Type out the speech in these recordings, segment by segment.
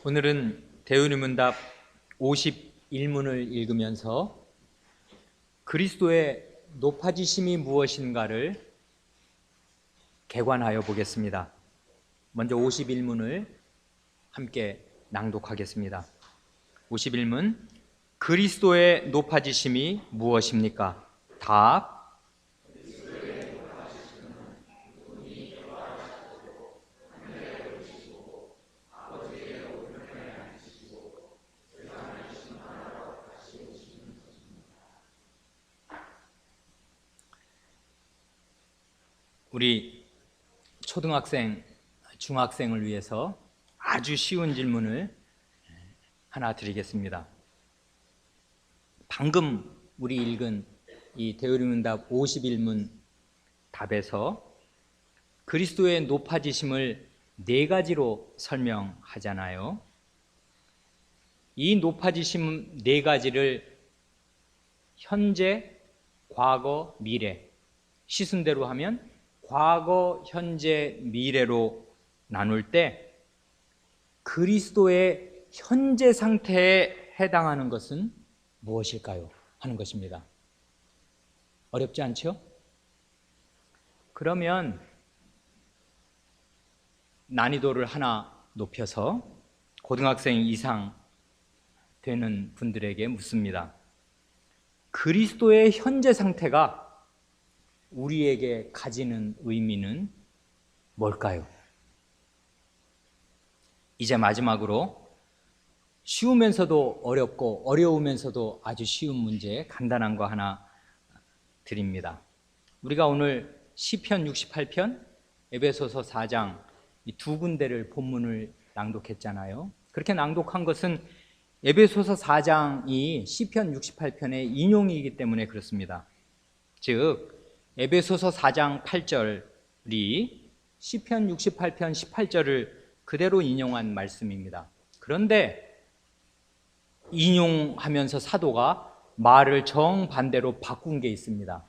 오늘은 대우리문답 51문을 읽으면서 그리스도의 높아지심이 무엇인가를 개관하여 보겠습니다. 먼저 51문을 함께 낭독하겠습니다. 51문, 그리스도의 높아지심이 무엇입니까? 답, 우리 초등학생, 중학생을 위해서 아주 쉬운 질문을 하나 드리겠습니다. 방금 우리 읽은 이 대우리문답 51문 답에서 그리스도의 높아지심을 네 가지로 설명하잖아요. 이 높아지심 네 가지를 현재, 과거, 미래, 시순대로 하면 과거, 현재, 미래로 나눌 때 그리스도의 현재 상태에 해당하는 것은 무엇일까요? 하는 것입니다. 어렵지 않죠? 그러면 난이도를 하나 높여서 고등학생 이상 되는 분들에게 묻습니다. 그리스도의 현재 상태가 우리에게 가지는 의미는 뭘까요? 이제 마지막으로 쉬우면서도 어렵고 어려우면서도 아주 쉬운 문제, 간단한 거 하나 드립니다. 우리가 오늘 시편 68편, 에베소서 4장 이 두 군데를 본문을 낭독했잖아요. 그렇게 낭독한 것은 에베소서 4장이 시편 68편의 인용이기 때문에 그렇습니다. 즉 에베소서 4장 8절이 시편 68편 18절을 그대로 인용한 말씀입니다. 그런데 인용하면서 사도가 말을 정반대로 바꾼 게 있습니다.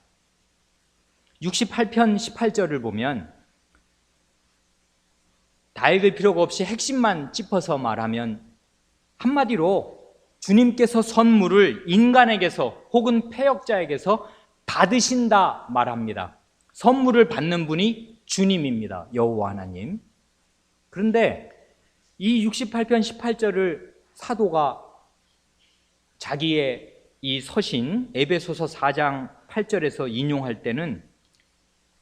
68편 18절을 보면 다 읽을 필요가 없이 핵심만 짚어서 말하면 한마디로 주님께서 선물을 인간에게서 혹은 패역자에게서 받으신다 말합니다. 선물을 받는 분이 주님입니다. 여호와 하나님. 그런데 이 68편 18절을 사도가 자기의 이 서신 에베소서 4장 8절에서 인용할 때는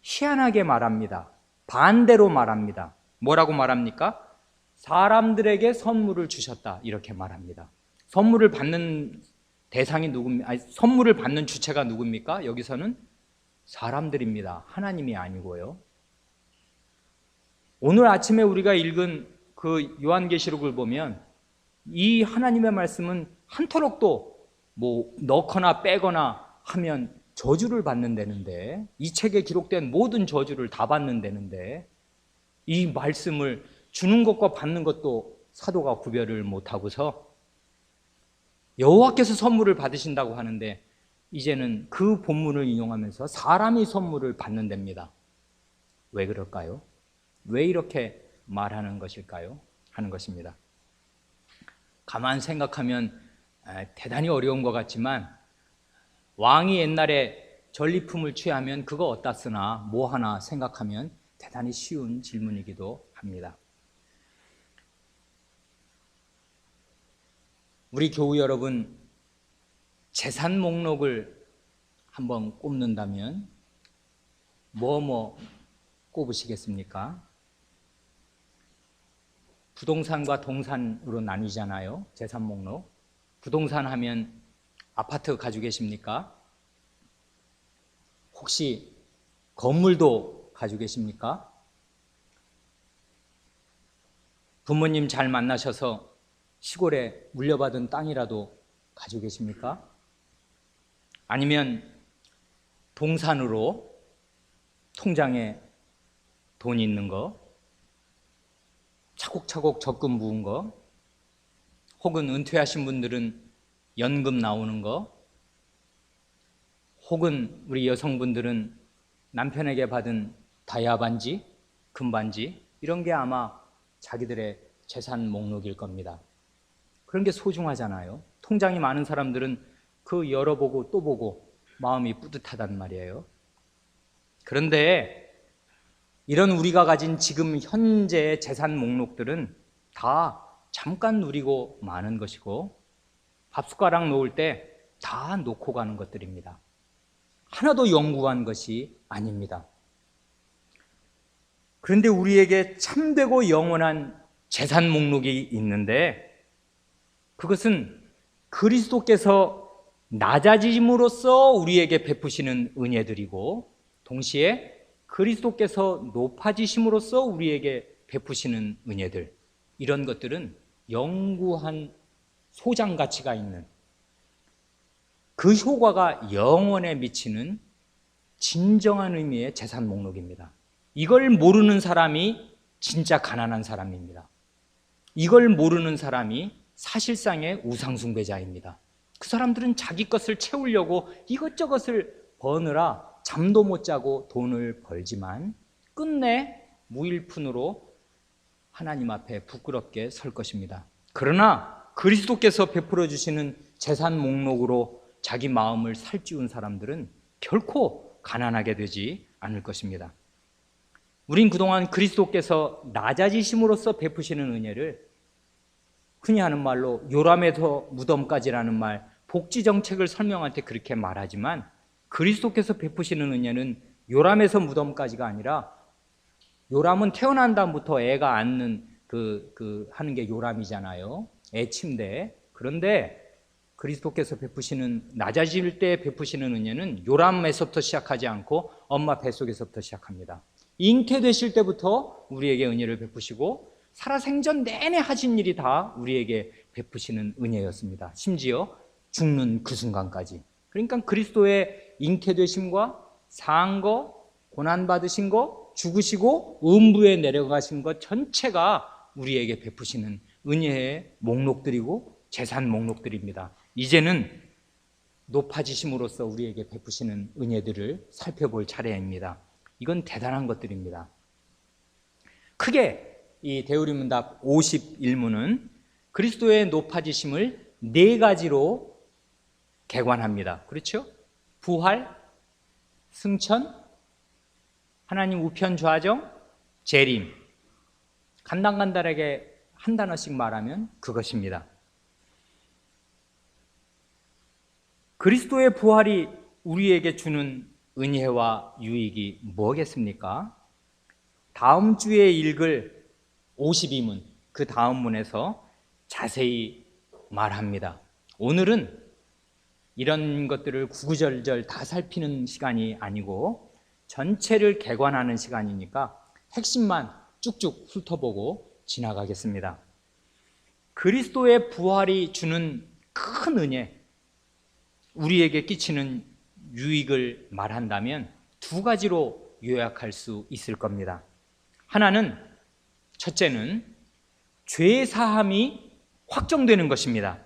희한하게 말합니다. 반대로 말합니다. 뭐라고 말합니까? 사람들에게 선물을 주셨다 이렇게 말합니다. 선물을 받는 대상이 누굽니까? 선물을 받는 주체가 누굽니까? 여기서는 사람들입니다. 하나님이 아니고요. 오늘 아침에 우리가 읽은 그 요한계시록을 보면 이 하나님의 말씀은 한터럭도 뭐 넣거나 빼거나 하면 저주를 받는다는데, 이 책에 기록된 모든 저주를 다 받는다는데 이 말씀을 주는 것과 받는 것도 사도가 구별을 못하고서 여호와께서 선물을 받으신다고 하는데 이제는 그 본문을 인용하면서 사람이 선물을 받는답니다. 왜 그럴까요? 왜 이렇게 말하는 것일까요? 하는 것입니다. 가만 생각하면 대단히 어려운 것 같지만 왕이 옛날에 전리품을 취하면 그거 어디다 쓰나 뭐 하나 생각하면 대단히 쉬운 질문이기도 합니다. 우리 교우 여러분, 재산 목록을 한번 꼽는다면 뭐 꼽으시겠습니까? 부동산과 동산으로 나뉘잖아요. 재산 목록. 부동산 하면 아파트 가지고 계십니까? 혹시 건물도 가지고 계십니까? 부모님 잘 만나셔서 시골에 물려받은 땅이라도 가지고 계십니까? 아니면 동산으로 통장에 돈이 있는 거, 차곡차곡 적금 부은 거, 혹은 은퇴하신 분들은 연금 나오는 거, 혹은 우리 여성분들은 남편에게 받은 다이아 반지, 금 반지, 이런 게 아마 자기들의 재산 목록일 겁니다. 그런 게 소중하잖아요. 통장이 많은 사람들은 그 열어보고 또 보고 마음이 뿌듯하단 말이에요. 그런데 이런 우리가 가진 지금 현재의 재산 목록들은 다 잠깐 누리고 마는 것이고 밥숟가락 놓을 때 다 놓고 가는 것들입니다. 하나도 영구한 것이 아닙니다. 그런데 우리에게 참되고 영원한 재산 목록이 있는데 그것은 그리스도께서 낮아짐으로써 우리에게 베푸시는 은혜들이고 동시에 그리스도께서 높아지심으로써 우리에게 베푸시는 은혜들, 이런 것들은 영구한 소장 가치가 있는, 그 효과가 영원에 미치는 진정한 의미의 재산 목록입니다. 이걸 모르는 사람이 진짜 가난한 사람입니다. 이걸 모르는 사람이 사실상의 우상숭배자입니다. 그 사람들은 자기 것을 채우려고 이것저것을 버느라 잠도 못 자고 돈을 벌지만 끝내 무일푼으로 하나님 앞에 부끄럽게 설 것입니다. 그러나 그리스도께서 베풀어 주시는 재산 목록으로 자기 마음을 살찌운 사람들은 결코 가난하게 되지 않을 것입니다. 우린 그동안 그리스도께서 낮아지심으로써 베푸시는 은혜를 흔히 하는 말로 요람에서 무덤까지라는 말, 복지 정책을 설명할 때 그렇게 말하지만 그리스도께서 베푸시는 은혜는 요람에서 무덤까지가 아니라, 요람은 태어난 다음부터 애가 앉는 하는 게 요람이잖아요. 애 침대. 그런데 그리스도께서 베푸시는, 낮아질 때 베푸시는 은혜는 요람에서부터 시작하지 않고 엄마 뱃속에서부터 시작합니다. 잉태되실 때부터 우리에게 은혜를 베푸시고 살아생전 내내 하신 일이 다 우리에게 베푸시는 은혜였습니다. 심지어 죽는 그 순간까지. 그러니까 그리스도의 잉태되심과 산 거, 고난받으신 거, 죽으시고 음부에 내려가신 것 전체가 우리에게 베푸시는 은혜의 목록들이고 재산 목록들입니다. 이제는 높아지심으로써 우리에게 베푸시는 은혜들을 살펴볼 차례입니다. 이건 대단한 것들입니다. 크게 이 대우리문답 51문은 그리스도의 높아지심을 네 가지로 개관합니다. 그렇죠? 부활, 승천, 하나님 우편 좌정, 재림. 간단간단하게 한 단어씩 말하면 그것입니다. 그리스도의 부활이 우리에게 주는 은혜와 유익이 뭐겠습니까? 다음 주에 읽을 52문, 그 다음 문에서 자세히 말합니다. 오늘은 이런 것들을 구구절절 다 살피는 시간이 아니고 전체를 개관하는 시간이니까 핵심만 쭉쭉 훑어보고 지나가겠습니다. 그리스도의 부활이 주는 큰 은혜, 우리에게 끼치는 유익을 말한다면 두 가지로 요약할 수 있을 겁니다. 하나는, 첫째는 죄 사함이 확정되는 것입니다.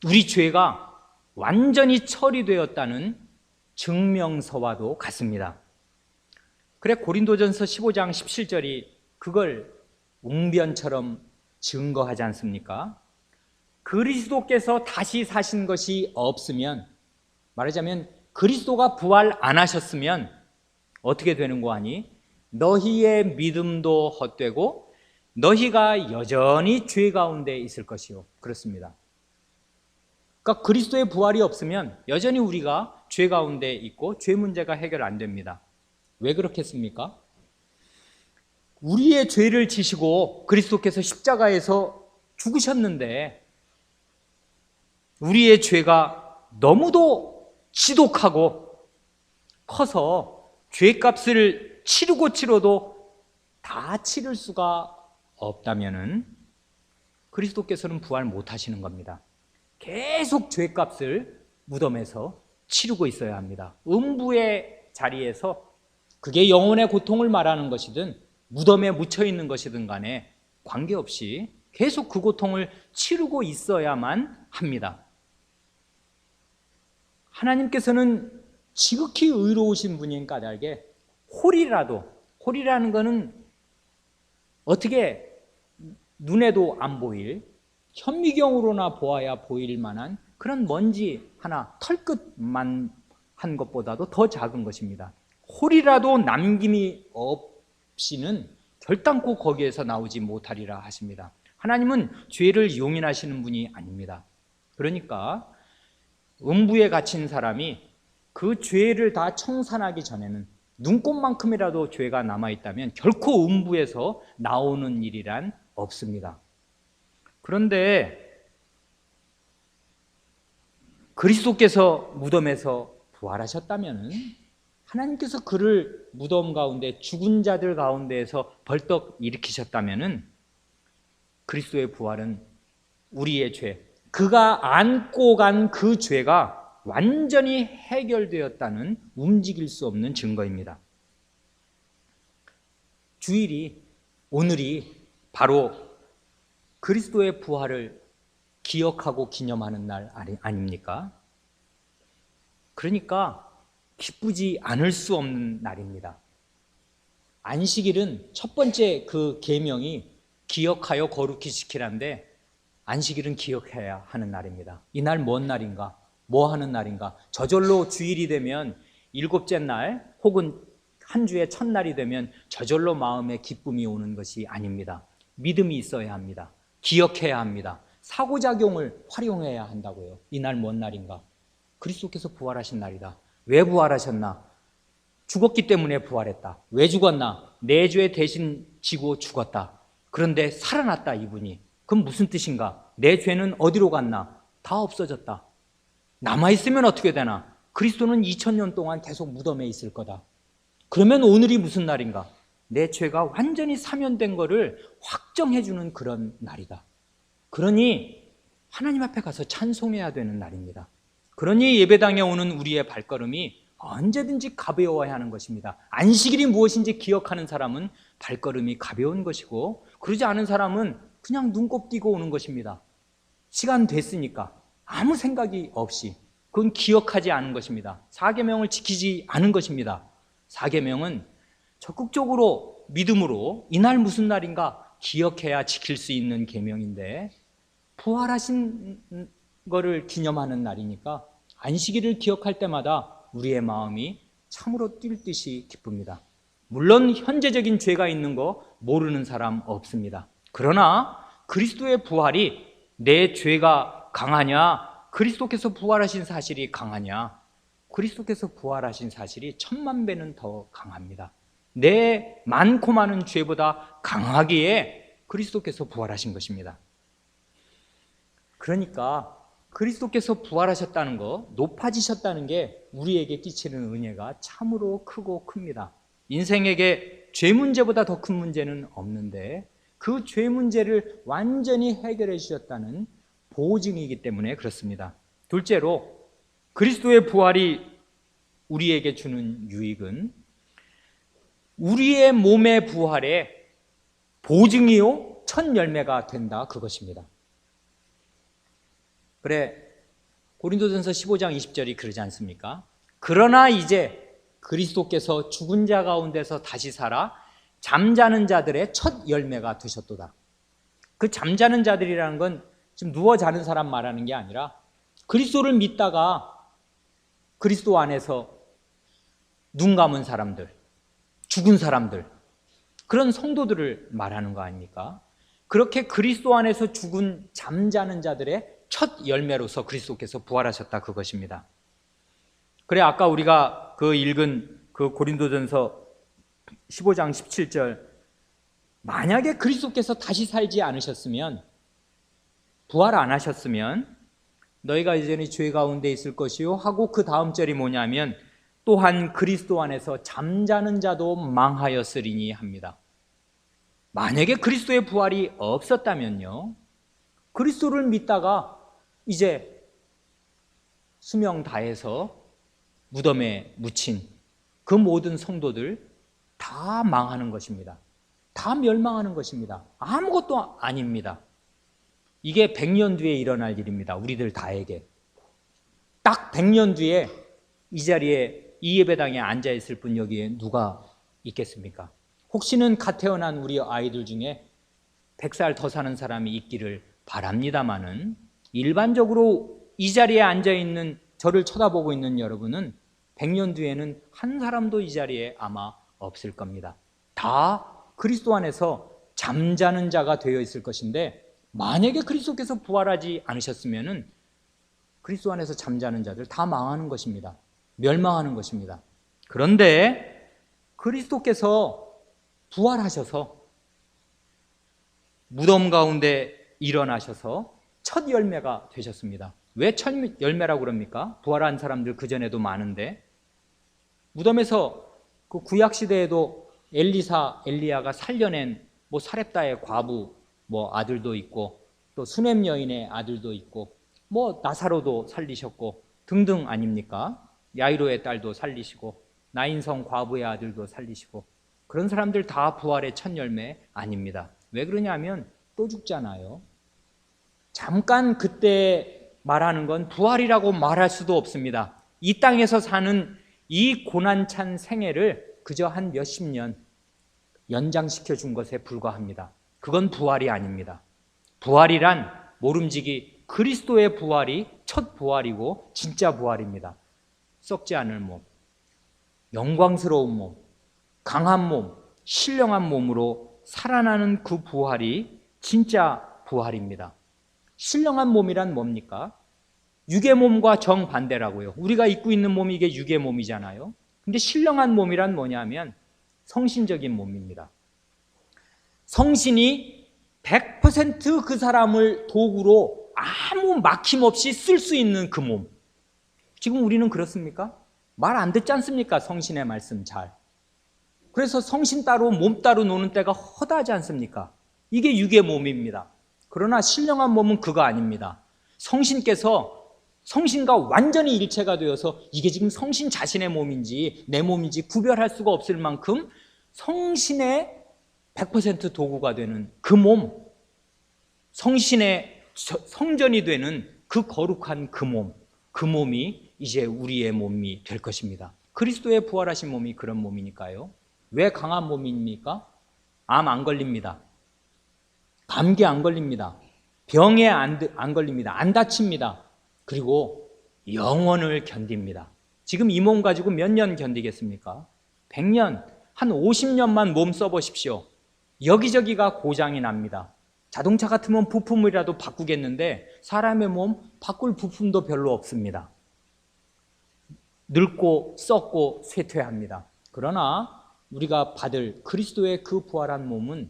우리 죄가 완전히 처리되었다는 증명서와도 같습니다. 그래 고린도전서 15장 17절이 그걸 웅변처럼 증거하지 않습니까? 그리스도께서 다시 사신 것이 없으면, 말하자면 그리스도가 부활 안 하셨으면 어떻게 되는 거 아니? 너희의 믿음도 헛되고 너희가 여전히 죄 가운데 있을 것이요. 그렇습니다. 그러니까 그리스도의 부활이 없으면 여전히 우리가 죄 가운데 있고 죄 문제가 해결 안 됩니다. 왜 그렇겠습니까? 우리의 죄를 지시고 그리스도께서 십자가에서 죽으셨는데 우리의 죄가 너무도 지독하고 커서 죄값을 치르고 다 치를 수가 없다면은 그리스도께서는 부활 못 하시는 겁니다. 계속 죄값을 무덤에서 치르고 있어야 합니다. 음부의 자리에서, 그게 영혼의 고통을 말하는 것이든 무덤에 묻혀 있는 것이든 간에 관계없이 계속 그 고통을 치르고 있어야만 합니다. 하나님께서는 지극히 의로우신 분인 까닭에 홀이라는 것은 어떻게 눈에도 안 보일, 현미경으로나 보아야 보일 만한 그런 먼지 하나, 털끝만 한 것보다도 더 작은 것입니다. 홀이라도 남김이 없이는 결단코 거기에서 나오지 못하리라 하십니다. 하나님은 죄를 용인하시는 분이 아닙니다. 그러니까 음부에 갇힌 사람이 그 죄를 다 청산하기 전에는 눈곱만큼이라도 죄가 남아있다면 결코 음부에서 나오는 일이란 없습니다. 그런데 그리스도께서 무덤에서 부활하셨다면, 하나님께서 그를 무덤 가운데 죽은 자들 가운데에서 벌떡 일으키셨다면, 그리스도의 부활은 우리의 죄, 그가 안고 간 그 죄가 완전히 해결되었다는 움직일 수 없는 증거입니다. 주일이, 오늘이 바로 그리스도의 부활을 기억하고 기념하는 날 아닙니까? 그러니까 기쁘지 않을 수 없는 날입니다. 안식일은 첫 번째 그 계명이 기억하여 거룩히 지키라인데, 안식일은 기억해야 하는 날입니다. 이날 뭔 날인가? 뭐 하는 날인가? 저절로 주일이 되면, 일곱째 날 혹은 한 주의 첫날이 되면 저절로 마음에 기쁨이 오는 것이 아닙니다. 믿음이 있어야 합니다. 기억해야 합니다. 사고작용을 활용해야 한다고요. 이날 뭔 날인가? 그리스도께서 부활하신 날이다. 왜 부활하셨나? 죽었기 때문에 부활했다. 왜 죽었나? 내 죄 대신 지고 죽었다. 그런데 살아났다, 이분이. 그럼 무슨 뜻인가? 내 죄는 어디로 갔나? 다 없어졌다. 남아있으면 어떻게 되나? 그리스도는 2000년 동안 계속 무덤에 있을 거다. 그러면 오늘이 무슨 날인가? 내 죄가 완전히 사면된 거를 확정해주는 그런 날이다. 그러니 하나님 앞에 가서 찬송해야 되는 날입니다. 그러니 예배당에 오는 우리의 발걸음이 언제든지 가벼워야 하는 것입니다. 안식일이 무엇인지 기억하는 사람은 발걸음이 가벼운 것이고, 그러지 않은 사람은 그냥 눈곱 띄고 오는 것입니다. 시간 됐으니까 아무 생각이 없이. 그건 기억하지 않은 것입니다. 사계명을 지키지 않은 것입니다. 사계명은 적극적으로 믿음으로 이날 무슨 날인가 기억해야 지킬 수 있는 계명인데, 부활하신 거를 기념하는 날이니까 안식일을 기억할 때마다 우리의 마음이 참으로 뛸 듯이 기쁩니다. 물론 현재적인 죄가 있는 거 모르는 사람 없습니다. 그러나 그리스도의 부활이 내 죄가 강하냐, 그리스도께서 부활하신 사실이 강하냐? 그리스도께서 부활하신 사실이 1000만 배는 더 강합니다. 내 많고 많은 죄보다 강하기에 그리스도께서 부활하신 것입니다. 그러니까 그리스도께서 부활하셨다는 거, 높아지셨다는 게 우리에게 끼치는 은혜가 참으로 크고 큽니다. 인생에게 죄 문제보다 더 큰 문제는 없는데, 그 죄 문제를 완전히 해결해 주셨다는 보증이기 때문에 그렇습니다. 둘째로, 그리스도의 부활이 우리에게 주는 유익은 우리의 몸의 부활의 보증이요 첫 열매가 된다, 그것입니다. 그래, 고린도전서 15장 20절이 그러지 않습니까? 그러나 이제 그리스도께서 죽은 자 가운데서 다시 살아 잠자는 자들의 첫 열매가 되셨도다. 그 잠자는 자들이라는 건 지금 누워 자는 사람 말하는 게 아니라, 그리스도를 믿다가 그리스도 안에서 눈 감은 사람들, 죽은 사람들, 그런 성도들을 말하는 거 아닙니까? 그렇게 그리스도 안에서 죽은 잠자는 자들의 첫 열매로서 그리스도께서 부활하셨다, 그것입니다. 그래, 아까 우리가 그 읽은 그 고린도전서 15장 17절, 만약에 그리스도께서 다시 살지 않으셨으면, 부활 안 하셨으면 너희가 이제는 죄 가운데 있을 것이요 하고, 그 다음 절이 뭐냐면, 또한 그리스도 안에서 잠자는 자도 망하였으리니 합니다. 만약에 그리스도의 부활이 없었다면요, 그리스도를 믿다가 이제 수명 다해서 무덤에 묻힌 그 모든 성도들 다 망하는 것입니다. 다 멸망하는 것입니다. 아무것도 아닙니다. 이게 100년 뒤에 일어날 일입니다. 우리들 다에게. 딱 100년 뒤에 이 자리에, 이 예배당에 앉아있을 분 여기에 누가 있겠습니까? 혹시는 갓 태어난 우리 아이들 중에 100살 더 사는 사람이 있기를 바랍니다마는 일반적으로 이 자리에 앉아있는 저를 쳐다보고 있는 여러분은 100년 뒤에는 한 사람도 이 자리에 아마 없을 겁니다. 다 그리스도 안에서 잠자는 자가 되어 있을 것인데, 만약에 그리스도께서 부활하지 않으셨으면 그리스도 안에서 잠자는 자들 다 망하는 것입니다. 멸망하는 것입니다. 그런데 그리스도께서 부활하셔서 무덤 가운데 일어나셔서 첫 열매가 되셨습니다. 왜 첫 열매라고 그럽니까? 부활한 사람들 그전에도 많은데, 무덤에서 그 구약시대에도 엘리사, 엘리야가 살려낸 사렙다의 과부 아들도 있고, 또 수넴 여인의 아들도 있고, 나사로도 살리셨고 등등 아닙니까? 야이로의 딸도 살리시고 나인성 과부의 아들도 살리시고, 그런 사람들 다 부활의 첫 열매 아닙니다. 왜 그러냐면 또 죽잖아요. 잠깐 그때 말하는 건 부활이라고 말할 수도 없습니다. 이 땅에서 사는 이 고난찬 생애를 그저 한 몇십 년 연장시켜 준 것에 불과합니다. 그건 부활이 아닙니다. 부활이란 모름지기 그리스도의 부활이 첫 부활이고 진짜 부활입니다. 썩지 않을 몸, 영광스러운 몸, 강한 몸, 신령한 몸으로 살아나는 그 부활이 진짜 부활입니다. 신령한 몸이란 뭡니까? 육의 몸과 정반대라고요. 우리가 입고 있는 몸이 이게 육의 몸이잖아요. 근데 신령한 몸이란 뭐냐면 성신적인 몸입니다. 성신이 100% 그 사람을 도구로 아무 막힘없이 쓸 수 있는 그 몸. 지금 우리는 그렇습니까? 말 안 듣지 않습니까? 성신의 말씀 잘. 그래서 성신 따로 몸 따로 노는 때가 허다하지 않습니까? 이게 육의 몸입니다. 그러나 신령한 몸은 그거 아닙니다. 성신께서 성신과 완전히 일체가 되어서 이게 지금 성신 자신의 몸인지 내 몸인지 구별할 수가 없을 만큼 성신의 100% 도구가 되는 그 몸, 성신의 성전이 되는 그 거룩한 그 몸, 그 몸이 이제 우리의 몸이 될 것입니다. 그리스도의 부활하신 몸이 그런 몸이니까요. 왜 강한 몸입니까? 암 안 걸립니다. 감기 안 걸립니다. 병에 안 걸립니다. 안 다칩니다. 그리고 영원을 견딥니다. 지금 이 몸 가지고 몇 년 견디겠습니까? 100년, 한 50년만 몸 써보십시오. 여기저기가 고장이 납니다. 자동차 같으면 부품이라도 바꾸겠는데 사람의 몸 바꿀 부품도 별로 없습니다. 늙고 썩고 쇠퇴합니다. 그러나 우리가 받을 그리스도의 그 부활한 몸은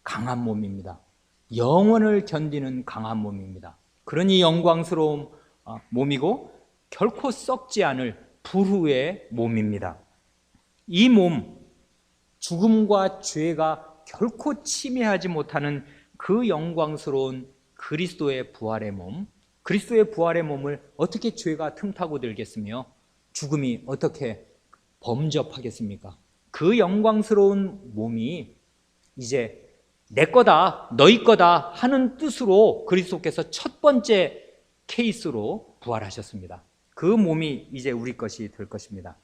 강한 몸입니다. 영원을 견디는 강한 몸입니다. 그러니 영광스러운 몸이고 결코 썩지 않을 불후의 몸입니다. 이 몸, 죽음과 죄가 결코 침해하지 못하는 그 영광스러운 그리스도의 부활의 몸, 그리스도의 부활의 몸을 어떻게 죄가 틈타고 들겠으며 죽음이 어떻게 범접하겠습니까? 그 영광스러운 몸이 이제 내 거다, 너희 거다 하는 뜻으로 그리스도께서 첫 번째 케이스로 부활하셨습니다. 그 몸이 이제 우리 것이 될 것입니다.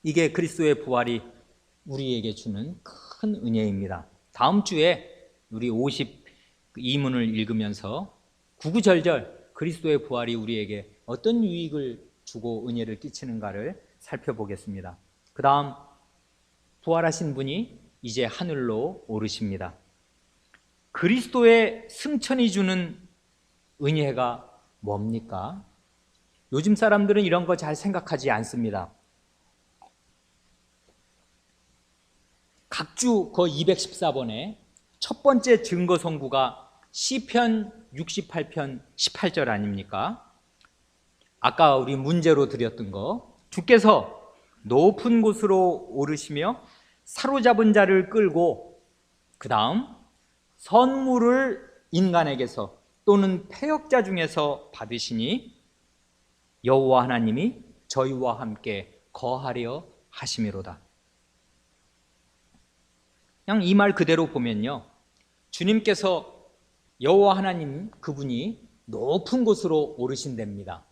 이게 그리스도의 부활이 우리에게 주는 큰 은혜입니다. 다음 주에 우리 52문을 읽으면서 구구절절 그리스도의 부활이 우리에게 어떤 유익을 주고 은혜를 끼치는가를 살펴보겠습니다. 그 다음 부활하신 분이 이제 하늘로 오르십니다. 그리스도의 승천이 주는 은혜가 뭡니까? 요즘 사람들은 이런 거 잘 생각하지 않습니다. 각주 그 214번에 첫 번째 증거 선구가 시편 68편 18절 아닙니까? 아까 우리 문제로 드렸던 거, 주께서 높은 곳으로 오르시며 사로잡은 자를 끌고 그 다음 선물을 인간에게서 또는 패역자 중에서 받으시니 여호와 하나님이 저희와 함께 거하려 하심이로다. 그냥 이 말 그대로 보면요, 주님께서 여호와 하나님 그분이 높은 곳으로 오르신답니다.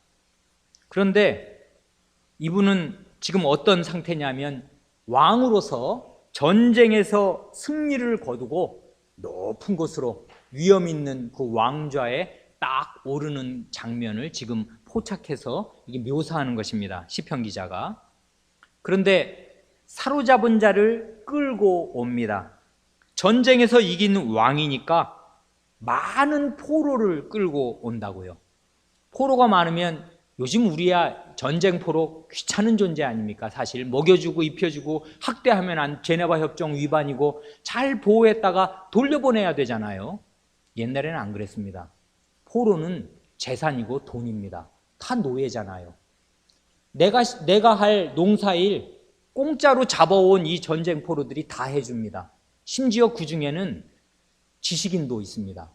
그런데 이분은 지금 어떤 상태냐면 왕으로서 전쟁에서 승리를 거두고 높은 곳으로 위험 있는 그 왕좌에 딱 오르는 장면을 지금 포착해서 이게 묘사하는 것입니다. 시편 기자가. 그런데 사로잡은 자를 끌고 옵니다. 전쟁에서 이긴 왕이니까 많은 포로를 끌고 온다고요. 포로가 많으면 요즘 우리야 전쟁 포로 귀찮은 존재 아닙니까? 사실 먹여주고 입혀주고 학대하면 제네바 협정 위반이고 잘 보호했다가 돌려보내야 되잖아요. 옛날에는 안 그랬습니다. 포로는 재산이고 돈입니다. 다 노예잖아요. 내가 할 농사일 공짜로 잡아온 이 전쟁 포로들이 다 해줍니다. 심지어 그 중에는 지식인도 있습니다.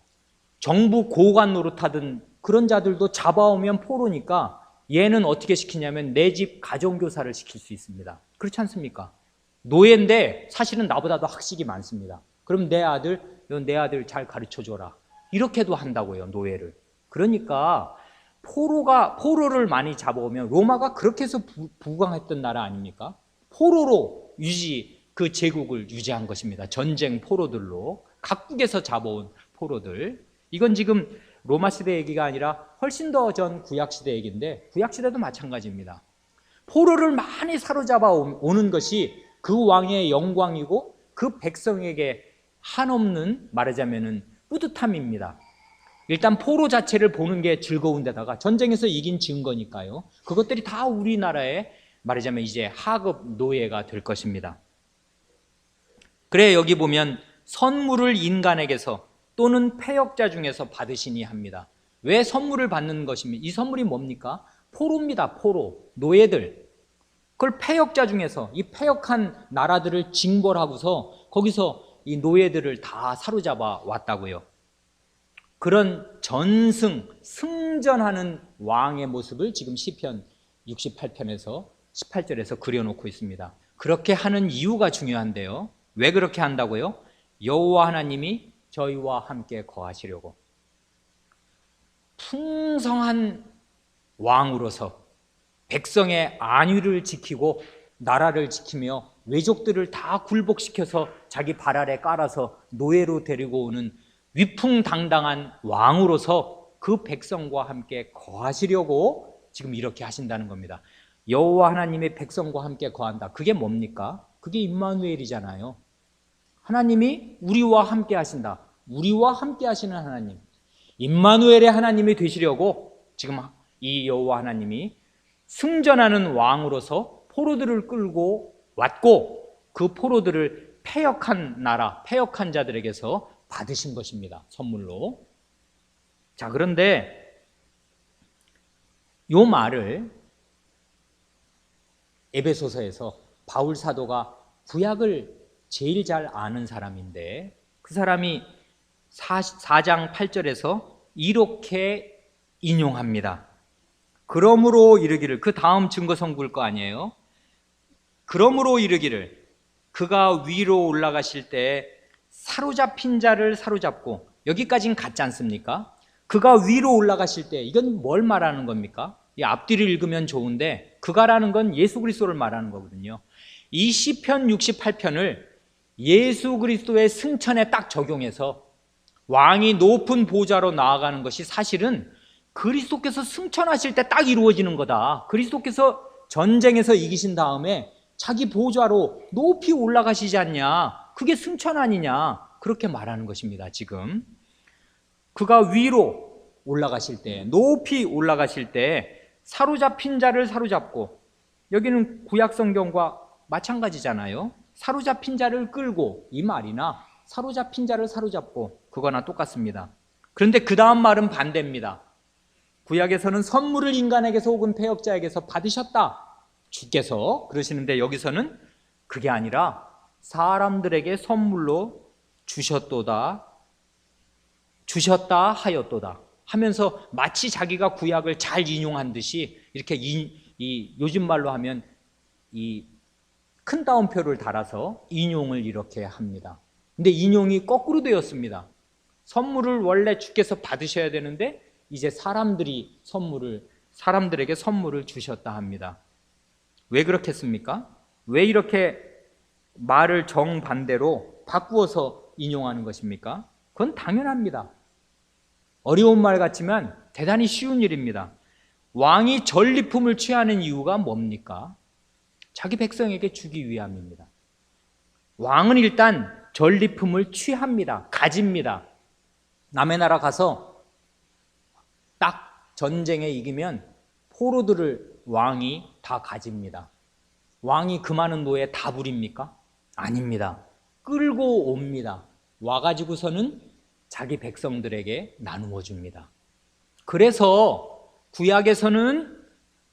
정부 고관 노릇하던 그런 자들도 잡아오면 포로니까 얘는 어떻게 시키냐면 내 집 가정교사를 시킬 수 있습니다. 그렇지 않습니까? 노예인데 사실은 나보다도 학식이 많습니다. 그럼 내 아들 잘 가르쳐줘라. 이렇게도 한다고요, 노예를. 그러니까 포로를 많이 잡아오면 로마가 그렇게 해서 부강했던 나라 아닙니까? 포로로 그 제국을 유지한 것입니다. 전쟁 포로들로 각국에서 잡아온 포로들. 이건 지금 로마 시대 얘기가 아니라 훨씬 더 전 구약 시대 얘기인데 구약 시대도 마찬가지입니다. 포로를 많이 사로잡아 오는 것이 그 왕의 영광이고 그 백성에게 한없는 말하자면은 뿌듯함입니다. 일단 포로 자체를 보는 게 즐거운 데다가 전쟁에서 이긴 증거니까요. 그것들이 다 우리나라에 말하자면 이제 하급 노예가 될 것입니다. 그래 여기 보면 선물을 인간에게서 또는 패역자 중에서 받으시니 합니다. 왜 선물을 받는 것입니까? 이 선물이 뭡니까? 포로입니다. 포로, 노예들. 그걸 패역자 중에서 이 패역한 나라들을 징벌하고서 거기서 이 노예들을 다 사로잡아 왔다고요. 그런 승전하는 왕의 모습을 지금 시편 68편에서 18절에서 그려놓고 있습니다. 그렇게 하는 이유가 중요한데요. 왜 그렇게 한다고요? 여호와 하나님이 저희와 함께 거하시려고. 풍성한 왕으로서 백성의 안위를 지키고 나라를 지키며 외족들을 다 굴복시켜서 자기 발 아래 깔아서 노예로 데리고 오는 위풍당당한 왕으로서 그 백성과 함께 거하시려고 지금 이렇게 하신다는 겁니다. 여호와 하나님의 백성과 함께 거한다. 그게 뭡니까? 그게 임마누엘이잖아요. 하나님이 우리와 함께 하신다. 우리와 함께 하시는 하나님. 임마누엘의 하나님이 되시려고 지금 이 여호와 하나님이 승전하는 왕으로서 포로들을 끌고 왔고 그 포로들을 패역한 나라, 패역한 자들에게서 받으신 것입니다. 선물로. 자, 그런데 요 말을 에베소서에서 바울 사도가 구약을 제일 잘 아는 사람인데 그 사람이 4장 8절에서 이렇게 인용합니다. 그러므로 이르기를, 그 다음 증거성구일 거 아니에요? 그러므로 이르기를 그가 위로 올라가실 때 사로잡힌 자를 사로잡고, 여기까지는 같지 않습니까? 그가 위로 올라가실 때, 이건 뭘 말하는 겁니까? 이 앞뒤를 읽으면 좋은데 그가라는 건 예수 그리스도를 말하는 거거든요. 이 시편 68편을 예수 그리스도의 승천에 딱 적용해서 왕이 높은 보좌로 나아가는 것이 사실은 그리스도께서 승천하실 때 딱 이루어지는 거다. 그리스도께서 전쟁에서 이기신 다음에 자기 보좌로 높이 올라가시지 않냐, 그게 승천 아니냐, 그렇게 말하는 것입니다. 지금 그가 위로 올라가실 때, 높이 올라가실 때 사로잡힌 자를 사로잡고, 여기는 구약 성경과 마찬가지잖아요. 사로잡힌 자를 끌고, 이 말이나 사로잡힌 자를 사로잡고, 그거나 똑같습니다. 그런데 그 다음 말은 반대입니다. 구약에서는 선물을 인간에게서 혹은 패역자에게서 받으셨다, 주께서 그러시는데, 여기서는 그게 아니라 사람들에게 선물로 주셨다 하였도다 하면서 마치 자기가 구약을 잘 인용한 듯이 이렇게 요즘 말로 하면 이 큰 따옴표를 달아서 인용을 이렇게 합니다. 근데 인용이 거꾸로 되었습니다. 선물을 원래 주께서 받으셔야 되는데 이제 사람들에게 선물을 주셨다 합니다. 왜 그렇겠습니까? 왜 이렇게 말을 정반대로 바꾸어서 인용하는 것입니까? 그건 당연합니다. 어려운 말 같지만 대단히 쉬운 일입니다. 왕이 전리품을 취하는 이유가 뭡니까? 자기 백성에게 주기 위함입니다. 왕은 일단 전리품을 취합니다. 가집니다. 남의 나라 가서 딱 전쟁에 이기면 포로들을 왕이 다 가집니다. 왕이 그 많은 노예 다 부립니까? 아닙니다. 끌고 옵니다. 와가지고서는 자기 백성들에게 나누어 줍니다. 그래서 구약에서는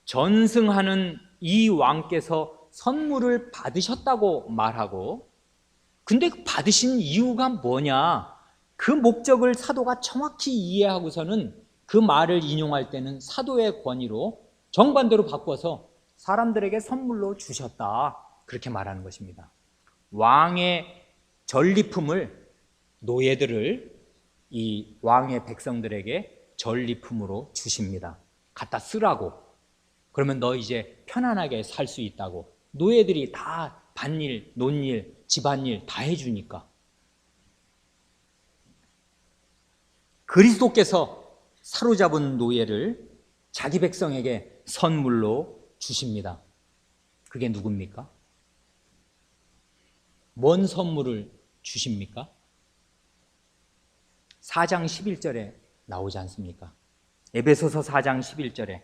전승하는 이 왕께서 선물을 받으셨다고 말하고, 근데 받으신 이유가 뭐냐? 그 목적을 사도가 정확히 이해하고서는 그 말을 인용할 때는 사도의 권위로 정반대로 바꿔서 사람들에게 선물로 주셨다, 그렇게 말하는 것입니다. 왕의 전리품을, 노예들을 이 왕의 백성들에게 전리품으로 주십니다. 갖다 쓰라고. 그러면 너 이제 편안하게 살 수 있다고. 노예들이 다 밭일, 논일, 집안일 다 해주니까. 그리스도께서 사로잡은 노예를 자기 백성에게 선물로 주십니다. 그게 누굽니까? 뭔 선물을 주십니까? 4장 11절에 나오지 않습니까? 에베소서 4장 11절에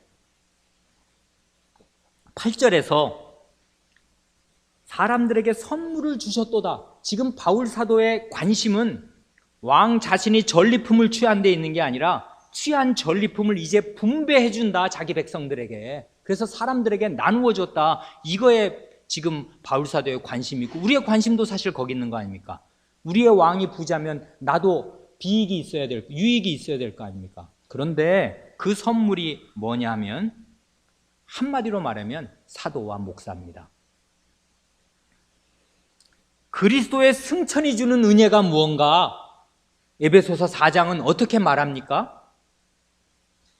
8절에서 사람들에게 선물을 주셨도다. 지금 바울 사도의 관심은 왕 자신이 전리품을 취한 데 있는 게 아니라 취한 전리품을 이제 분배해 준다, 자기 백성들에게. 그래서 사람들에게 나누어 줬다. 이거에 지금 바울 사도의 관심이 있고, 우리의 관심도 사실 거기 있는 거 아닙니까? 우리의 왕이 부자면 나도 비익이 있어야 될, 유익이 있어야 될 거 아닙니까? 그런데 그 선물이 뭐냐면 한마디로 말하면 사도와 목사입니다. 그리스도의 승천이 주는 은혜가 무언가? 에베소서 4장은 어떻게 말합니까?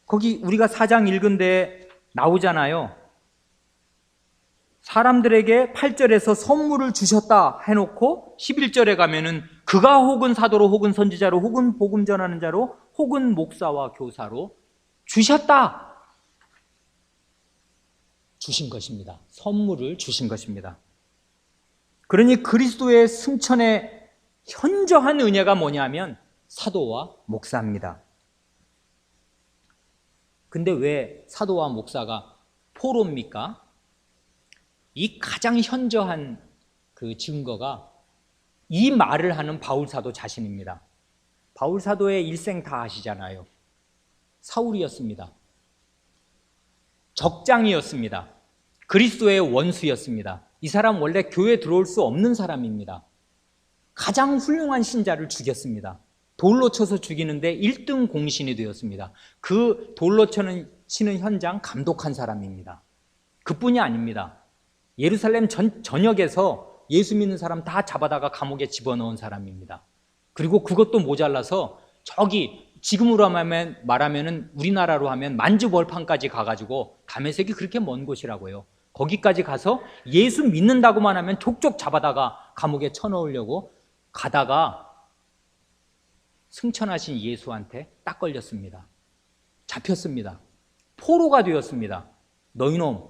거기 우리가 4장 읽은 데 나오잖아요. 사람들에게 8절에서 선물을 주셨다 해놓고 11절에 가면은 그가 혹은 사도로 혹은 선지자로 혹은 복음 전하는 자로 혹은 목사와 교사로 주셨다. 주신 것입니다. 선물을 주신 것입니다. 그러니 그리스도의 승천의 현저한 은혜가 뭐냐면 사도와 목사입니다. 근데 왜 사도와 목사가 포로입니까? 이 가장 현저한 그 증거가 이 말을 하는 바울 사도 자신입니다. 바울 사도의 일생 다 아시잖아요. 사울이었습니다. 적장이었습니다. 그리스도의 원수였습니다. 이 사람 원래 교회에 들어올 수 없는 사람입니다. 가장 훌륭한 신자를 죽였습니다. 돌로 쳐서 죽이는데 1등 공신이 되었습니다. 그 돌로 치는 현장 감독한 사람입니다. 그뿐이 아닙니다. 예루살렘 전역에서 예수 믿는 사람 다 잡아다가 감옥에 집어넣은 사람입니다. 그리고 그것도 모자라서 저기 지금으로 말하면 우리나라로 하면 만주벌판까지 가가지고, 다메섹이 그렇게 먼 곳이라고요. 거기까지 가서 예수 믿는다고만 하면 족족 잡아다가 감옥에 쳐넣으려고 가다가 승천하신 예수한테 딱 걸렸습니다. 잡혔습니다. 포로가 되었습니다. 너희놈,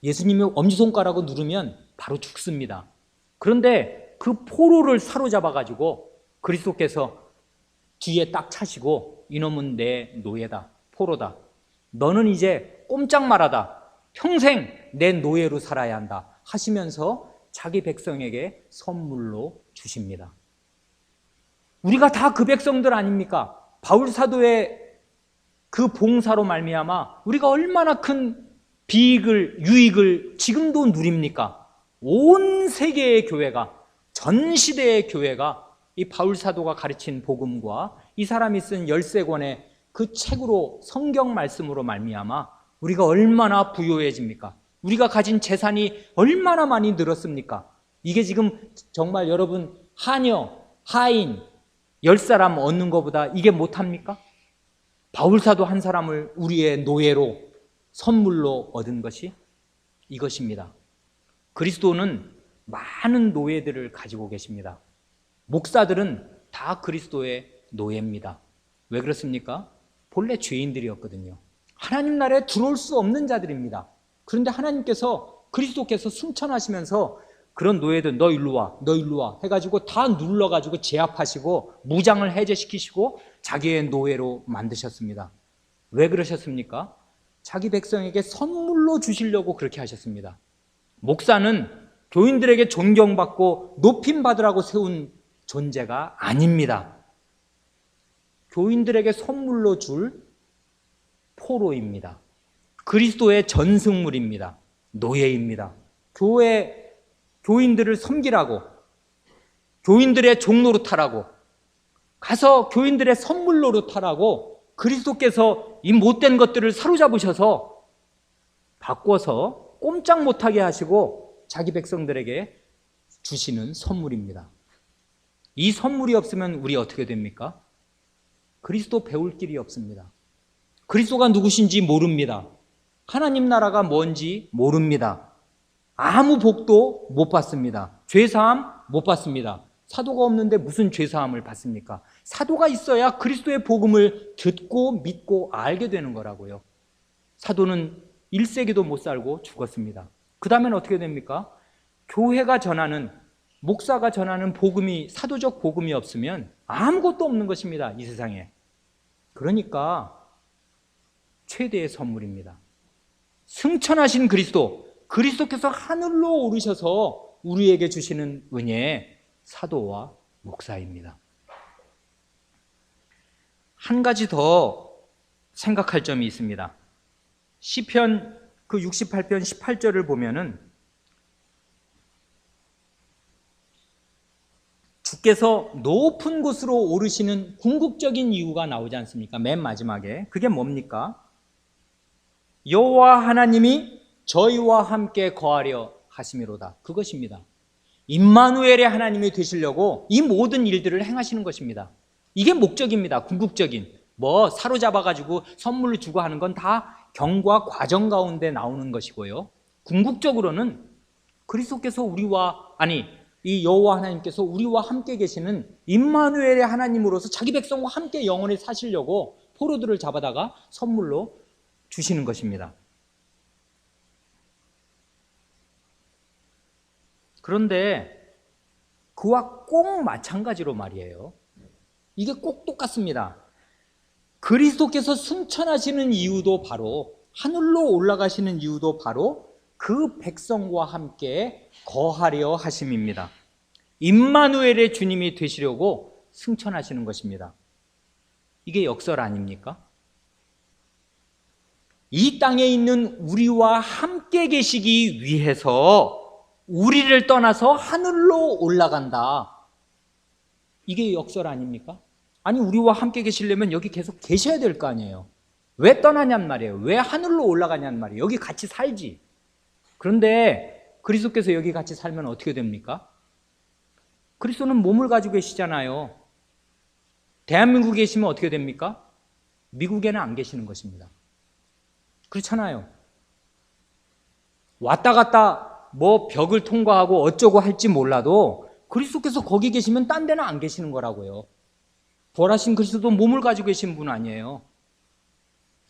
예수님이 엄지손가락을 누르면 바로 죽습니다. 그런데 그 포로를 사로잡아가지고 그리스도께서 뒤에 딱 차시고, 이놈은 내 노예다, 포로다. 너는 이제 꼼짝 말아다. 평생 내 노예로 살아야 한다 하시면서 자기 백성에게 선물로 주십니다. 우리가 다 그 백성들 아닙니까? 바울 사도의 그 봉사로 말미암아 우리가 얼마나 큰 유익을 지금도 누립니까? 온 세계의 교회가, 전 시대의 교회가 이 바울 사도가 가르친 복음과 이 사람이 쓴 13권의 그 책으로, 성경 말씀으로 말미암아 우리가 얼마나 부유해집니까? 우리가 가진 재산이 얼마나 많이 늘었습니까? 이게 지금 정말 여러분 하녀, 하인 10사람 얻는 것보다 이게 못합니까? 바울사도 한 사람을 우리의 노예로 선물로 얻은 것이 이것입니다. 그리스도는 많은 노예들을 가지고 계십니다. 목사들은 다 그리스도의 노예입니다. 왜 그렇습니까? 본래 죄인들이었거든요. 하나님 나라에 들어올 수 없는 자들입니다. 그런데 하나님께서 그리스도께서 승천하시면서 그런 노예들 너 일로 와, 너 일로 와 해가지고 다 눌러가지고 제압하시고 무장을 해제시키시고 자기의 노예로 만드셨습니다. 왜 그러셨습니까? 자기 백성에게 선물로 주시려고 그렇게 하셨습니다. 목사는 교인들에게 존경받고 높임받으라고 세운 존재가 아닙니다. 교인들에게 선물로 줄 포로입니다. 그리스도의 전승물입니다. 노예입니다. 교인들을 섬기라고, 교인들의 종노릇하라고, 가서 교인들의 선물 노릇하라고 그리스도께서 이 못된 것들을 사로잡으셔서 바꿔서 꼼짝 못하게 하시고 자기 백성들에게 주시는 선물입니다. 이 선물이 없으면 우리 어떻게 됩니까? 그리스도 배울 길이 없습니다. 그리스도가 누구신지 모릅니다. 하나님 나라가 뭔지 모릅니다. 아무 복도 못 받습니다. 죄사함 못 받습니다. 사도가 없는데 무슨 죄사함을 받습니까? 사도가 있어야 그리스도의 복음을 듣고 믿고 알게 되는 거라고요. 사도는 1세기도 못 살고 죽었습니다. 그 다음엔 어떻게 됩니까? 교회가 전하는, 목사가 전하는 복음이, 사도적 복음이 없으면 아무것도 없는 것입니다. 이 세상에. 그러니까 최대의 선물입니다. 승천하신 그리스도, 그리스도께서 하늘로 오르셔서 우리에게 주시는 은혜, 사도와 목사입니다. 한 가지 더 생각할 점이 있습니다. 시편 그 68편 18절을 보면은 주께서 높은 곳으로 오르시는 궁극적인 이유가 나오지 않습니까? 맨 마지막에. 그게 뭡니까? 여호와 하나님이 저희와 함께 거하려 하심이로다. 그것입니다. 임마누엘의 하나님이 되시려고 이 모든 일들을 행하시는 것입니다. 이게 목적입니다. 궁극적인. 사로잡아가지고 선물을 주고 하는 건 다 경과 과정 가운데 나오는 것이고요. 궁극적으로는 그리스도께서 이 여호와 하나님께서 우리와 함께 계시는 임마누엘의 하나님으로서 자기 백성과 함께 영원히 사시려고 포로들을 잡아다가 선물로 주시는 것입니다. 그런데 그와 꼭 마찬가지로 말이에요. 이게 꼭 똑같습니다. 그리스도께서 승천하시는 이유도 바로, 하늘로 올라가시는 이유도 바로 그 백성과 함께 거하려 하심입니다. 임마누엘의 주님이 되시려고 승천하시는 것입니다. 이게 역설 아닙니까? 이 땅에 있는 우리와 함께 계시기 위해서 우리를 떠나서 하늘로 올라간다. 이게 역설 아닙니까? 아니, 우리와 함께 계시려면 여기 계속 계셔야 될 거 아니에요. 왜 떠나냔 말이에요. 왜 하늘로 올라가냔 말이에요. 여기 같이 살지. 그런데 그리스도께서 여기 같이 살면 어떻게 됩니까? 그리스도는 몸을 가지고 계시잖아요. 대한민국에 계시면 어떻게 됩니까? 미국에는 안 계시는 것입니다. 그렇잖아요. 왔다 갔다 벽을 통과하고 어쩌고 할지 몰라도 그리스도께서 거기 계시면 딴 데는 안 계시는 거라고요. 부활하신 그리스도도 몸을 가지고 계신 분 아니에요.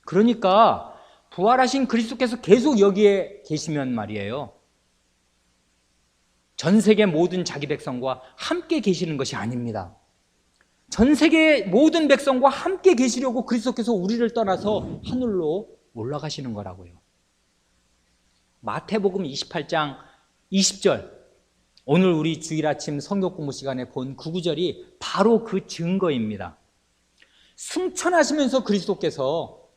그러니까 부활하신 그리스도께서 계속 여기에 계시면 말이에요. 전 세계 모든 자기 백성과 함께 계시는 것이 아닙니다. 전 세계 모든 백성과 함께 계시려고 그리스도께서 우리를 떠나서 하늘로 올라가시는 거라고요. 마태복음 28장 20절, 오늘 우리 주일 아침 성경 공부 시간에 본 그 구절이 바로 그 증거입니다. 승천하시면서 그리스도께서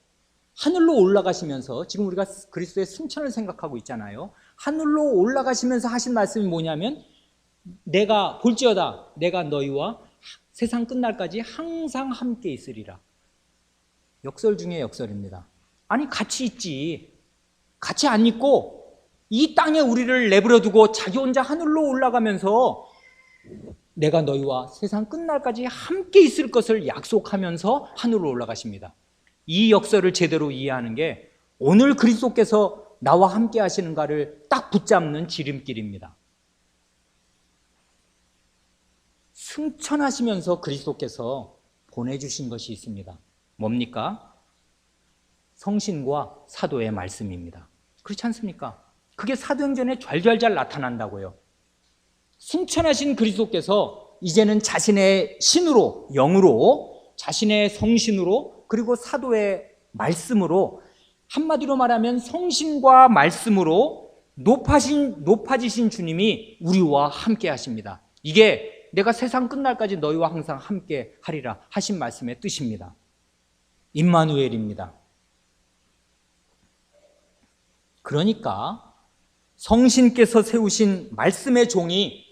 하늘로 올라가시면서, 지금 우리가 그리스도의 승천을 생각하고 있잖아요. 하늘로 올라가시면서 하신 말씀이 뭐냐면, 내가 볼지어다 내가 너희와 세상 끝날까지 항상 함께 있으리라. 역설 중에 역설입니다. 아니, 같이 있지. 같이 안 있고 이 땅에 우리를 내버려 두고 자기 혼자 하늘로 올라가면서 내가 너희와 세상 끝날까지 함께 있을 것을 약속하면서 하늘로 올라가십니다. 이 역설을 제대로 이해하는 게 오늘 그리스도께서 나와 함께 하시는가를 딱 붙잡는 지름길입니다. 승천하시면서 그리스도께서 보내주신 것이 있습니다. 뭡니까? 성신과 사도의 말씀입니다. 그렇지 않습니까? 그게 사도행전에 좔좔잘 나타난다고요. 승천하신 그리스도께서 이제는 자신의 신으로, 영으로, 자신의 성신으로, 그리고 사도의 말씀으로, 한마디로 말하면 성신과 말씀으로 높아지신 주님이 우리와 함께 하십니다. 이게 내가 세상 끝날까지 너희와 항상 함께 하리라 하신 말씀의 뜻입니다. 임마누엘입니다. 그러니까 성신께서 세우신 말씀의 종이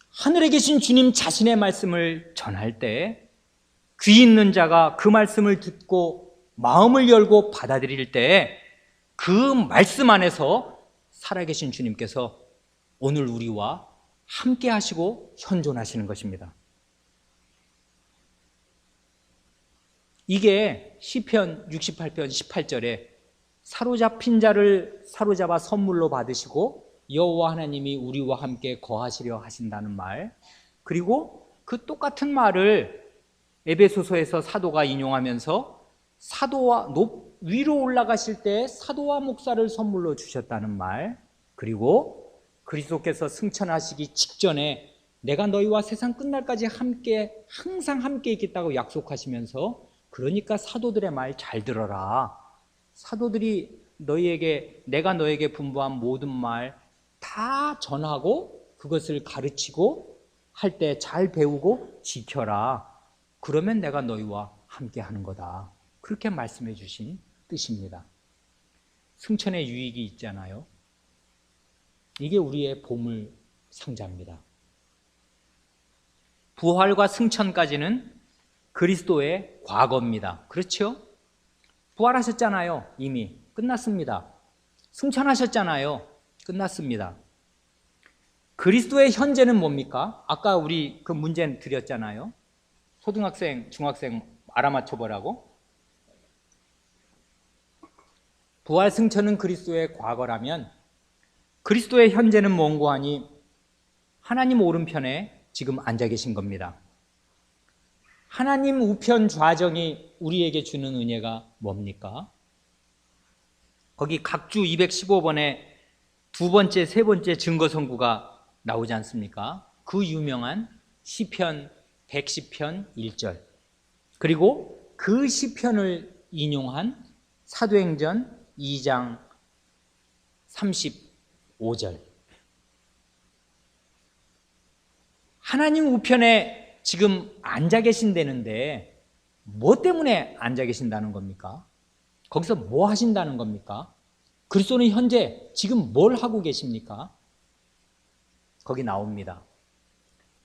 하늘에 계신 주님 자신의 말씀을 전할 때 귀 있는 자가 그 말씀을 듣고 마음을 열고 받아들일 때 그 말씀 안에서 살아계신 주님께서 오늘 우리와 함께 하시고 현존하시는 것입니다. 이게 시편 68편 18절에 사로잡힌 자를 사로잡아 선물로 받으시고 여호와 하나님이 우리와 함께 거하시려 하신다는 말, 그리고 그 똑같은 말을 에베소서에서 사도가 인용하면서 사도와 위로 올라가실 때 사도와 목사를 선물로 주셨다는 말, 그리고 그리스도께서 승천하시기 직전에 내가 너희와 세상 끝날까지 함께 항상 함께 있겠다고 약속하시면서 그러니까 사도들의 말 잘 들어라. 사도들이 너희에게 내가 너에게 분부한 모든 말 다 전하고 그것을 가르치고 할 때 잘 배우고 지켜라. 그러면 내가 너희와 함께 하는 거다. 그렇게 말씀해 주신 뜻입니다. 승천의 유익이 있잖아요. 이게 우리의 보물 상자입니다. 부활과 승천까지는 그리스도의 과거입니다. 그렇죠? 부활하셨잖아요. 이미 끝났습니다. 승천하셨잖아요. 끝났습니다. 그리스도의 현재는 뭡니까? 아까 우리 그 문제 드렸잖아요. 초등학생, 중학생 알아맞혀보라고. 부활 승천은 그리스도의 과거라면 그리스도의 현재는 뭔고 하니 하나님 오른편에 지금 앉아 계신 겁니다. 하나님 우편 좌정이 우리에게 주는 은혜가 뭡니까? 거기 각주 215번에 두 번째, 세 번째 증거 선구가 나오지 않습니까? 그 유명한 시편 110편 1절, 그리고 그 시편을 인용한 사도행전 2장 35절. 하나님 우편에 지금 앉아 계신다는데 뭐 때문에 앉아 계신다는 겁니까? 거기서 뭐 하신다는 겁니까? 그리스도는 현재 지금 뭘 하고 계십니까? 거기 나옵니다.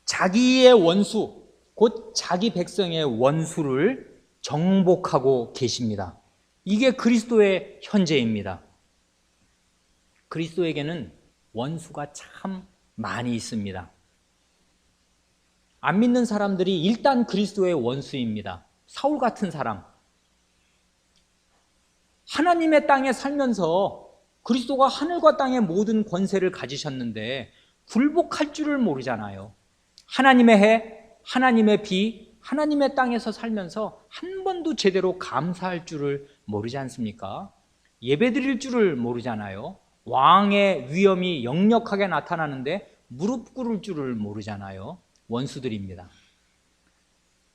자기의 원수, 곧 자기 백성의 원수를 정복하고 계십니다. 이게 그리스도의 현재입니다. 그리스도에게는 원수가 참 많이 있습니다. 안 믿는 사람들이 일단 그리스도의 원수입니다. 사울 같은 사람. 하나님의 땅에 살면서 그리스도가 하늘과 땅의 모든 권세를 가지셨는데 굴복할 줄을 모르잖아요. 하나님의 해, 하나님의 비, 하나님의 땅에서 살면서 한 번도 제대로 감사할 줄을 모르지 않습니까? 예배드릴 줄을 모르잖아요. 왕의 위엄이 역력하게 나타나는데 무릎 꿇을 줄을 모르잖아요. 원수들입니다.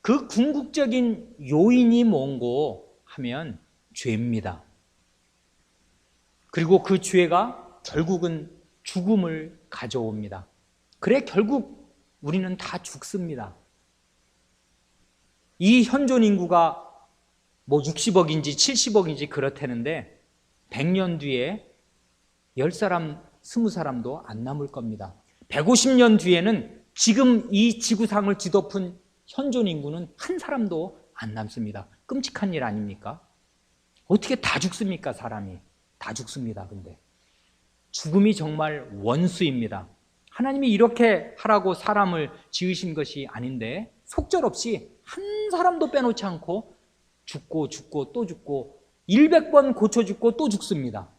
그 궁극적인 요인이 뭔고 하면 죄입니다. 그리고 그 죄가 결국은 죽음을 가져옵니다. 그래 결국 우리는 다 죽습니다. 이 현존 인구가 뭐 60억인지 70억인지 그렇다는데 100년 뒤에 10사람, 20사람도 안 남을 겁니다. 150년 뒤에는 지금 이 지구상을 뒤덮은 현존 인구는 한 사람도 안 남습니다. 끔찍한 일 아닙니까? 어떻게 다 죽습니까, 사람이? 다 죽습니다. 근데 죽음이 정말 원수입니다. 하나님이 이렇게 하라고 사람을 지으신 것이 아닌데 속절없이 한 사람도 빼놓지 않고 죽고 또 죽고 100번 고쳐 죽고 또 죽습니다.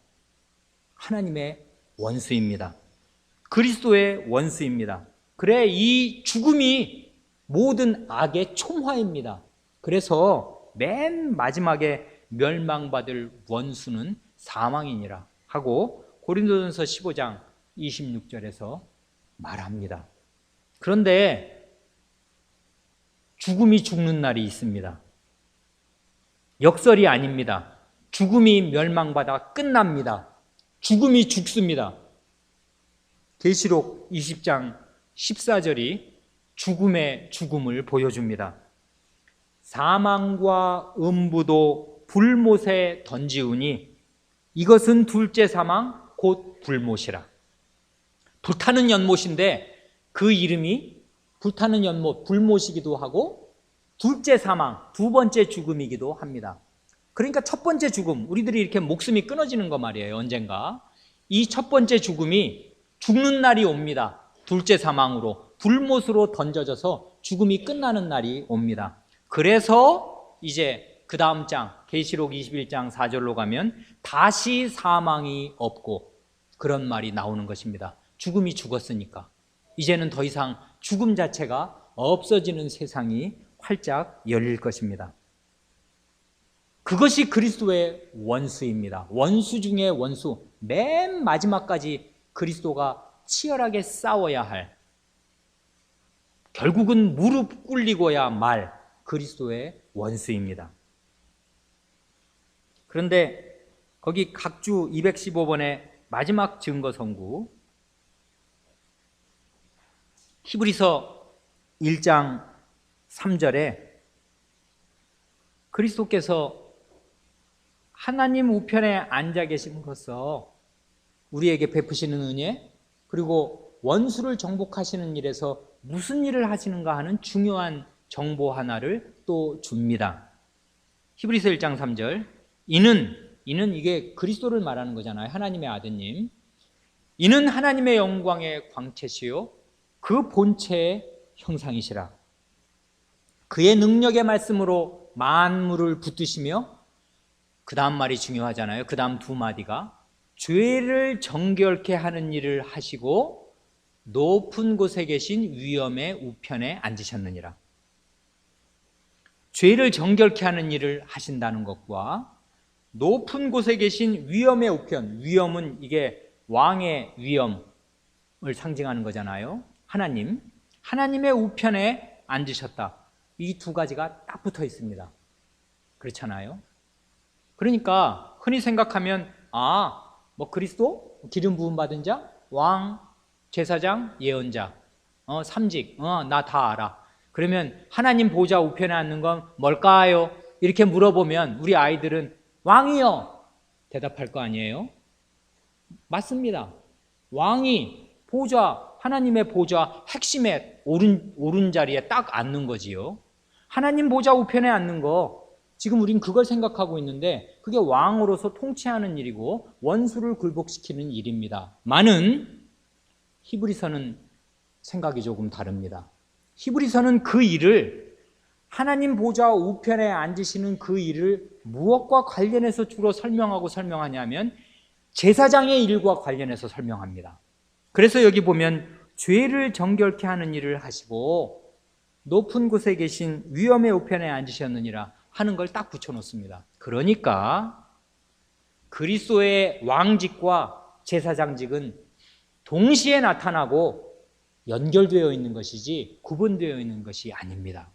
하나님의 원수입니다. 그리스도의 원수입니다. 그래, 이 죽음이 모든 악의 총화입니다. 그래서 맨 마지막에 멸망받을 원수는 사망이니라 하고 고린도전서 15장 26절에서 말합니다. 그런데 죽음이 죽는 날이 있습니다. 역설이 아닙니다. 죽음이 멸망받아 끝납니다. 죽음이 죽습니다. 계시록 20장 14절이 죽음의 죽음을 보여줍니다. 사망과 음부도 불못에 던지우니 이것은 둘째 사망 곧 불못이라. 불타는 연못인데 그 이름이 불타는 연못, 불못이기도 하고 둘째 사망, 두 번째 죽음이기도 합니다. 그러니까 첫 번째 죽음, 우리들이 이렇게 목숨이 끊어지는 거 말이에요. 언젠가 이 첫 번째 죽음이 죽는 날이 옵니다. 둘째 사망으로 불못으로 던져져서 죽음이 끝나는 날이 옵니다. 그래서 이제 그 다음 장 계시록 21장 4절로 가면 다시 사망이 없고 그런 말이 나오는 것입니다. 죽음이 죽었으니까 이제는 더 이상 죽음 자체가 없어지는 세상이 활짝 열릴 것입니다. 그것이 그리스도의 원수입니다. 원수 중에 원수, 맨 마지막까지 그리스도가 치열하게 싸워야 할, 결국은 무릎 꿇리고야 말 그리스도의 원수입니다. 그런데 거기 각주 215번의 마지막 증거 선구 히브리서 1장 3절에 그리스도께서 하나님 우편에 앉아 계신 것서 우리에게 베푸시는 은혜, 그리고 원수를 정복하시는 일에서 무슨 일을 하시는가 하는 중요한 정보 하나를 또 줍니다. 히브리서 1장 3절, 이는 이게 그리스도를 말하는 거잖아요. 하나님의 아드님. 이는 하나님의 영광의 광채시요 그 본체의 형상이시라. 그의 능력의 말씀으로 만물을 붙드시며, 그 다음 말이 중요하잖아요. 그 다음 두 마디가 죄를 정결케 하는 일을 하시고 높은 곳에 계신 위엄의 우편에 앉으셨느니라. 죄를 정결케 하는 일을 하신다는 것과 높은 곳에 계신 위엄의 우편, 위엄은 이게 왕의 위엄을 상징하는 거잖아요. 하나님의 우편에 앉으셨다. 이 두 가지가 딱 붙어 있습니다. 그렇잖아요. 그러니까 흔히 생각하면 그리스도, 기름 부음 받은 자, 왕, 제사장, 예언자, 삼직, 나 다 알아. 그러면 하나님 보좌 우편에 앉는 건 뭘까요? 이렇게 물어보면 우리 아이들은 왕이요 대답할 거 아니에요? 맞습니다. 왕이 보좌, 하나님의 보좌 핵심에 오른 자리에 딱 앉는 거지요. 하나님 보좌 우편에 앉는 거, 지금 우린 그걸 생각하고 있는데 그게 왕으로서 통치하는 일이고 원수를 굴복시키는 일입니다. 많은 히브리서는 생각이 조금 다릅니다. 히브리서는 그 일을, 하나님 보좌 우편에 앉으시는 그 일을 무엇과 관련해서 주로 설명하냐면 제사장의 일과 관련해서 설명합니다. 그래서 여기 보면 죄를 정결케 하는 일을 하시고 높은 곳에 계신 위엄의 우편에 앉으셨느니라 하는 걸 딱 붙여놓습니다. 그러니까 그리스도의 왕직과 제사장직은 동시에 나타나고 연결되어 있는 것이지 구분되어 있는 것이 아닙니다.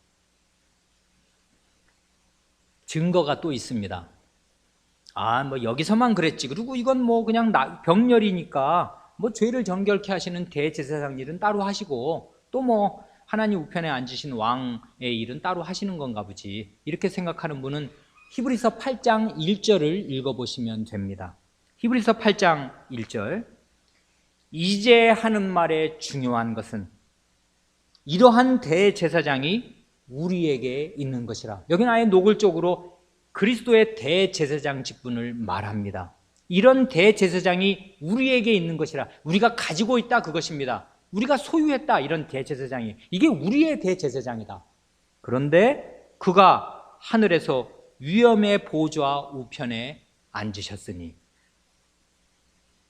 증거가 또 있습니다. 여기서만 그랬지. 그리고 이건 그냥 병렬이니까 죄를 정결케 하시는 대제사장 일은 따로 하시고 또 하나님 우편에 앉으신 왕의 일은 따로 하시는 건가 보지. 이렇게 생각하는 분은 히브리서 8장 1절을 읽어보시면 됩니다. 히브리서 8장 1절, 이제 하는 말의 중요한 것은 이러한 대제사장이 우리에게 있는 것이라. 여기는 아예 노골적으로 그리스도의 대제사장 직분을 말합니다. 이런 대제사장이 우리에게 있는 것이라. 우리가 가지고 있다 그것입니다. 우리가 소유했다, 이런 대제사장이. 이게 우리의 대제사장이다. 그런데 그가 하늘에서 위엄의 보좌 우편에 앉으셨으니.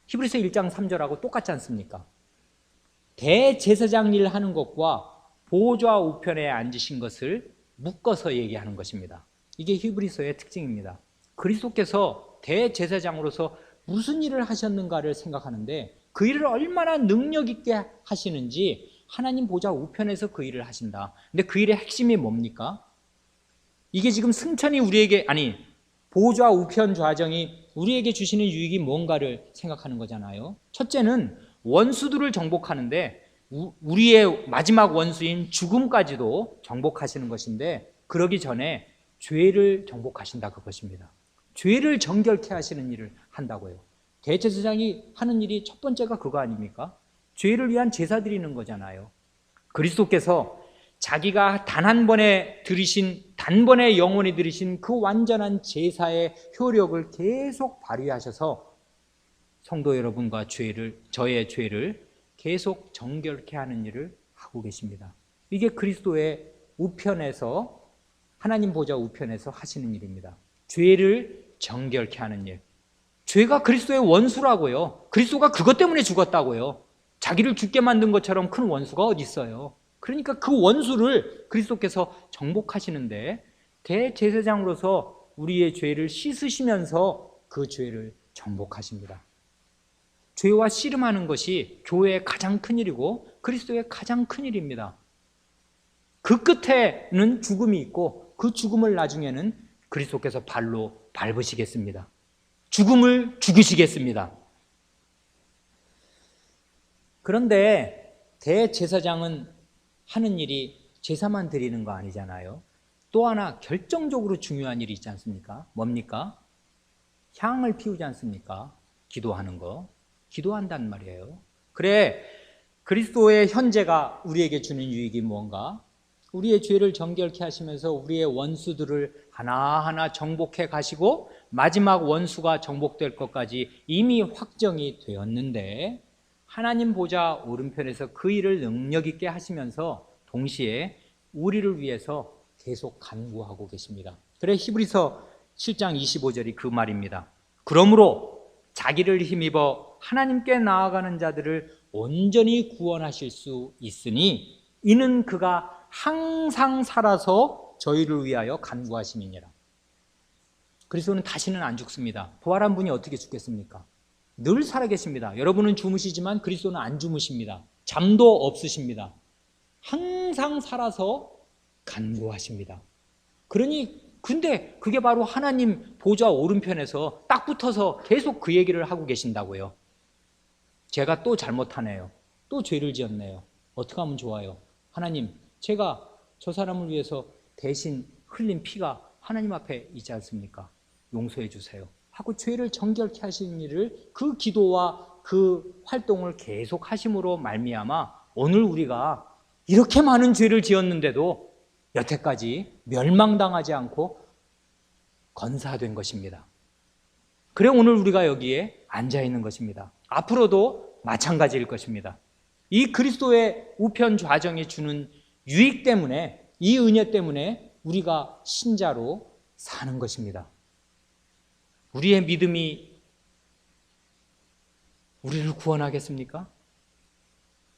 히브리서 1장 3절하고 똑같지 않습니까? 대제사장 일 하는 것과 보좌 우편에 앉으신 것을 묶어서 얘기하는 것입니다. 이게 히브리서의 특징입니다. 그리스도께서 대제사장으로서 무슨 일을 하셨는가를 생각하는데 그 일을 얼마나 능력 있게 하시는지 하나님 보좌 우편에서 그 일을 하신다. 근데 그 일의 핵심이 뭡니까? 이게 지금 승천이 우리에게, 보좌 우편 좌정이 우리에게 주시는 유익이 뭔가를 생각하는 거잖아요. 첫째는 원수들을 정복하는데 우리의 마지막 원수인 죽음까지도 정복하시는 것인데, 그러기 전에 죄를 정복하신다, 그것입니다. 죄를 정결케 하시는 일을 한다고요. 대제사장이 하는 일이 첫 번째가 그거 아닙니까? 죄를 위한 제사 드리는 거잖아요. 그리스도께서 자기가 단 한 번에 들이신, 단번에 영원히 들이신 그 완전한 제사의 효력을 계속 발휘하셔서 성도 여러분과 저의 죄를 계속 정결케 하는 일을 하고 계십니다. 이게 그리스도의 우편에서, 하나님 보좌 우편에서 하시는 일입니다. 죄를 정결케 하는 일. 죄가 그리스도의 원수라고요. 그리스도가 그것 때문에 죽었다고요. 자기를 죽게 만든 것처럼 큰 원수가 어디 있어요. 그러니까 그 원수를 그리스도께서 정복하시는데, 대제사장으로서 우리의 죄를 씻으시면서 그 죄를 정복하십니다. 죄와 씨름하는 것이 교회의 가장 큰 일이고 그리스도의 가장 큰 일입니다. 그 끝에는 죽음이 있고 그 죽음을 나중에는 그리스도께서 발로 밟으시겠습니다. 죽음을 죽이시겠습니다. 그런데 대제사장은 하는 일이 제사만 드리는 거 아니잖아요. 또 하나 결정적으로 중요한 일이 있지 않습니까? 뭡니까? 향을 피우지 않습니까? 기도하는 거. 기도한단 말이에요. 그래, 그리스도의 현재가 우리에게 주는 유익이 뭔가? 우리의 죄를 정결케 하시면서 우리의 원수들을 하나하나 정복해 가시고 마지막 원수가 정복될 것까지 이미 확정이 되었는데, 하나님 보좌 오른편에서 그 일을 능력 있게 하시면서 동시에 우리를 위해서 계속 간구하고 계십니다. 그래, 히브리서 7장 25절이 그 말입니다. 그러므로 자기를 힘입어 하나님께 나아가는 자들을 온전히 구원하실 수 있으니 이는 그가 항상 살아서 저희를 위하여 간구하심이니라. 그리스도는 다시는 안 죽습니다. 부활한 분이 어떻게 죽겠습니까? 늘 살아계십니다. 여러분은 주무시지만 그리스도는 안 주무십니다. 잠도 없으십니다. 항상 살아서 간구하십니다. 근데 그게 바로 하나님 보좌 오른편에서 딱 붙어서 계속 그 얘기를 하고 계신다고요. 제가 또 잘못하네요. 또 죄를 지었네요. 어떻게 하면 좋아요? 하나님, 제가 저 사람을 위해서 대신 흘린 피가 하나님 앞에 있지 않습니까? 용서해 주세요 하고 죄를 정결케 하시는 일을, 그 기도와 그 활동을 계속 하심으로 말미암아 오늘 우리가 이렇게 많은 죄를 지었는데도 여태까지 멸망당하지 않고 건사된 것입니다. 그래, 오늘 우리가 여기에 앉아 있는 것입니다. 앞으로도 마찬가지일 것입니다. 이 그리스도의 우편 좌정이 주는 유익 때문에, 이 은혜 때문에 우리가 신자로 사는 것입니다. 우리의 믿음이 우리를 구원하겠습니까?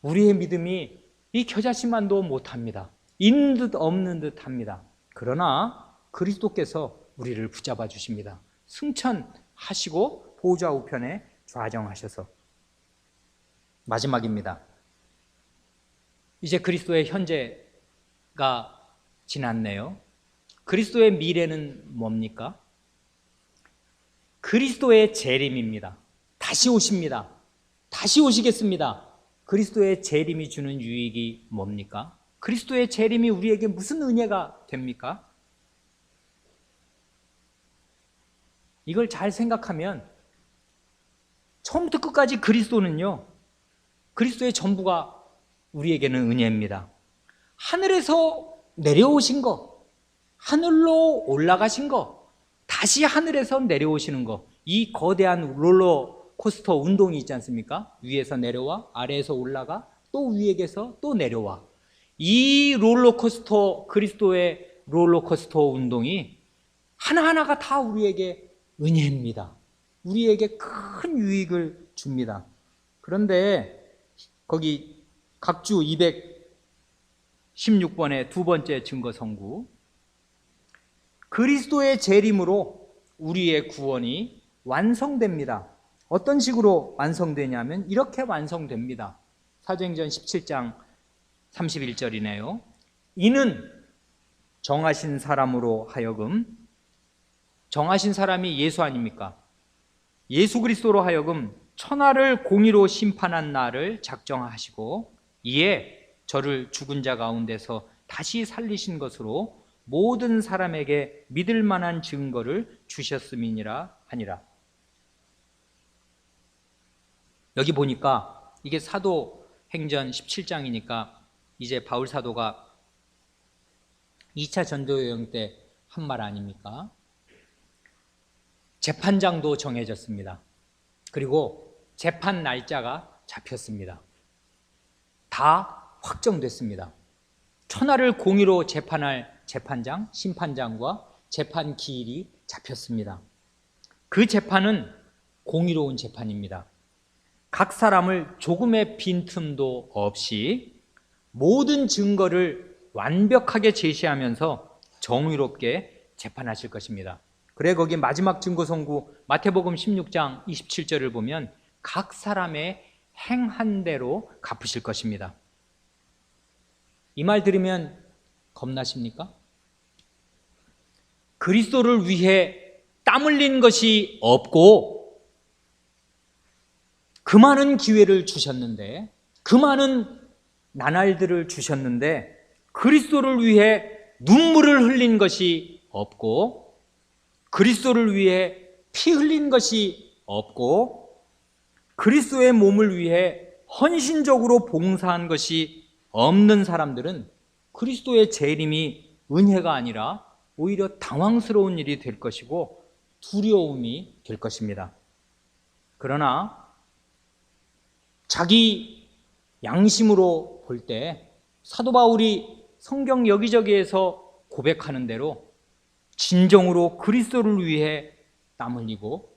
우리의 믿음이 이 겨자씨만도 못합니다. 있는 듯 없는 듯 합니다. 그러나 그리스도께서 우리를 붙잡아 주십니다. 승천하시고 보좌 우편에 좌정하셔서. 마지막입니다. 이제 그리스도의 현재가 지났네요. 그리스도의 미래는 뭡니까? 그리스도의 재림입니다. 다시 오십니다. 다시 오시겠습니다. 그리스도의 재림이 주는 유익이 뭡니까? 그리스도의 재림이 우리에게 무슨 은혜가 됩니까? 이걸 잘 생각하면 처음부터 끝까지 그리스도는요, 그리스도의 전부가 우리에게는 은혜입니다. 하늘에서 내려오신 거, 하늘로 올라가신 거, 다시 하늘에서 내려오시는 거, 이 거대한 롤러코스터 운동이 있지 않습니까? 위에서 내려와, 아래에서 올라가, 또 위에서 또 내려와. 이 롤러코스터, 그리스도의 롤러코스터 운동이 하나하나가 다 우리에게 은혜입니다. 우리에게 큰 유익을 줍니다. 그런데 거기 각주 216번의 두 번째 증거 선구. 그리스도의 재림으로 우리의 구원이 완성됩니다. 어떤 식으로 완성되냐면 이렇게 완성됩니다. 사도행전 17장 31절이네요. 이는 정하신 사람으로 하여금, 정하신 사람이 예수 아닙니까? 예수 그리스도로 하여금 천하를 공의로 심판한 날을 작정하시고 이에 저를 죽은 자 가운데서 다시 살리신 것으로 모든 사람에게 믿을 만한 증거를 주셨음이니라 하니라. 여기 보니까 이게 사도행전 17장이니까 이제 바울 사도가 2차 전도여행 때 한 말 아닙니까? 재판장도 정해졌습니다. 그리고 재판 날짜가 잡혔습니다. 다 확정됐습니다. 천하를 공의로 재판할 재판장, 심판장과 재판 기일이 잡혔습니다. 그 재판은 공의로운 재판입니다. 각 사람을 조금의 빈틈도 없이 모든 증거를 완벽하게 제시하면서 정의롭게 재판하실 것입니다. 그래 거기 마지막 증거 선고 마태복음 16장 27절을 보면 각 사람의 행한 대로 갚으실 것입니다. 이 말 들으면 겁나십니까? 그리스도를 위해 땀 흘린 것이 없고 그 많은 기회를 주셨는데, 그 많은 나날들을 주셨는데 그리스도를 위해 눈물을 흘린 것이 없고 그리스도를 위해 피 흘린 것이 없고 그리스도의 몸을 위해 헌신적으로 봉사한 것이 없는 사람들은 그리스도의 재림이 은혜가 아니라 오히려 당황스러운 일이 될 것이고 두려움이 될 것입니다. 그러나 자기 양심으로 볼 때 사도 바울이 성경 여기저기에서 고백하는 대로 진정으로 그리스도를 위해 땀 흘리고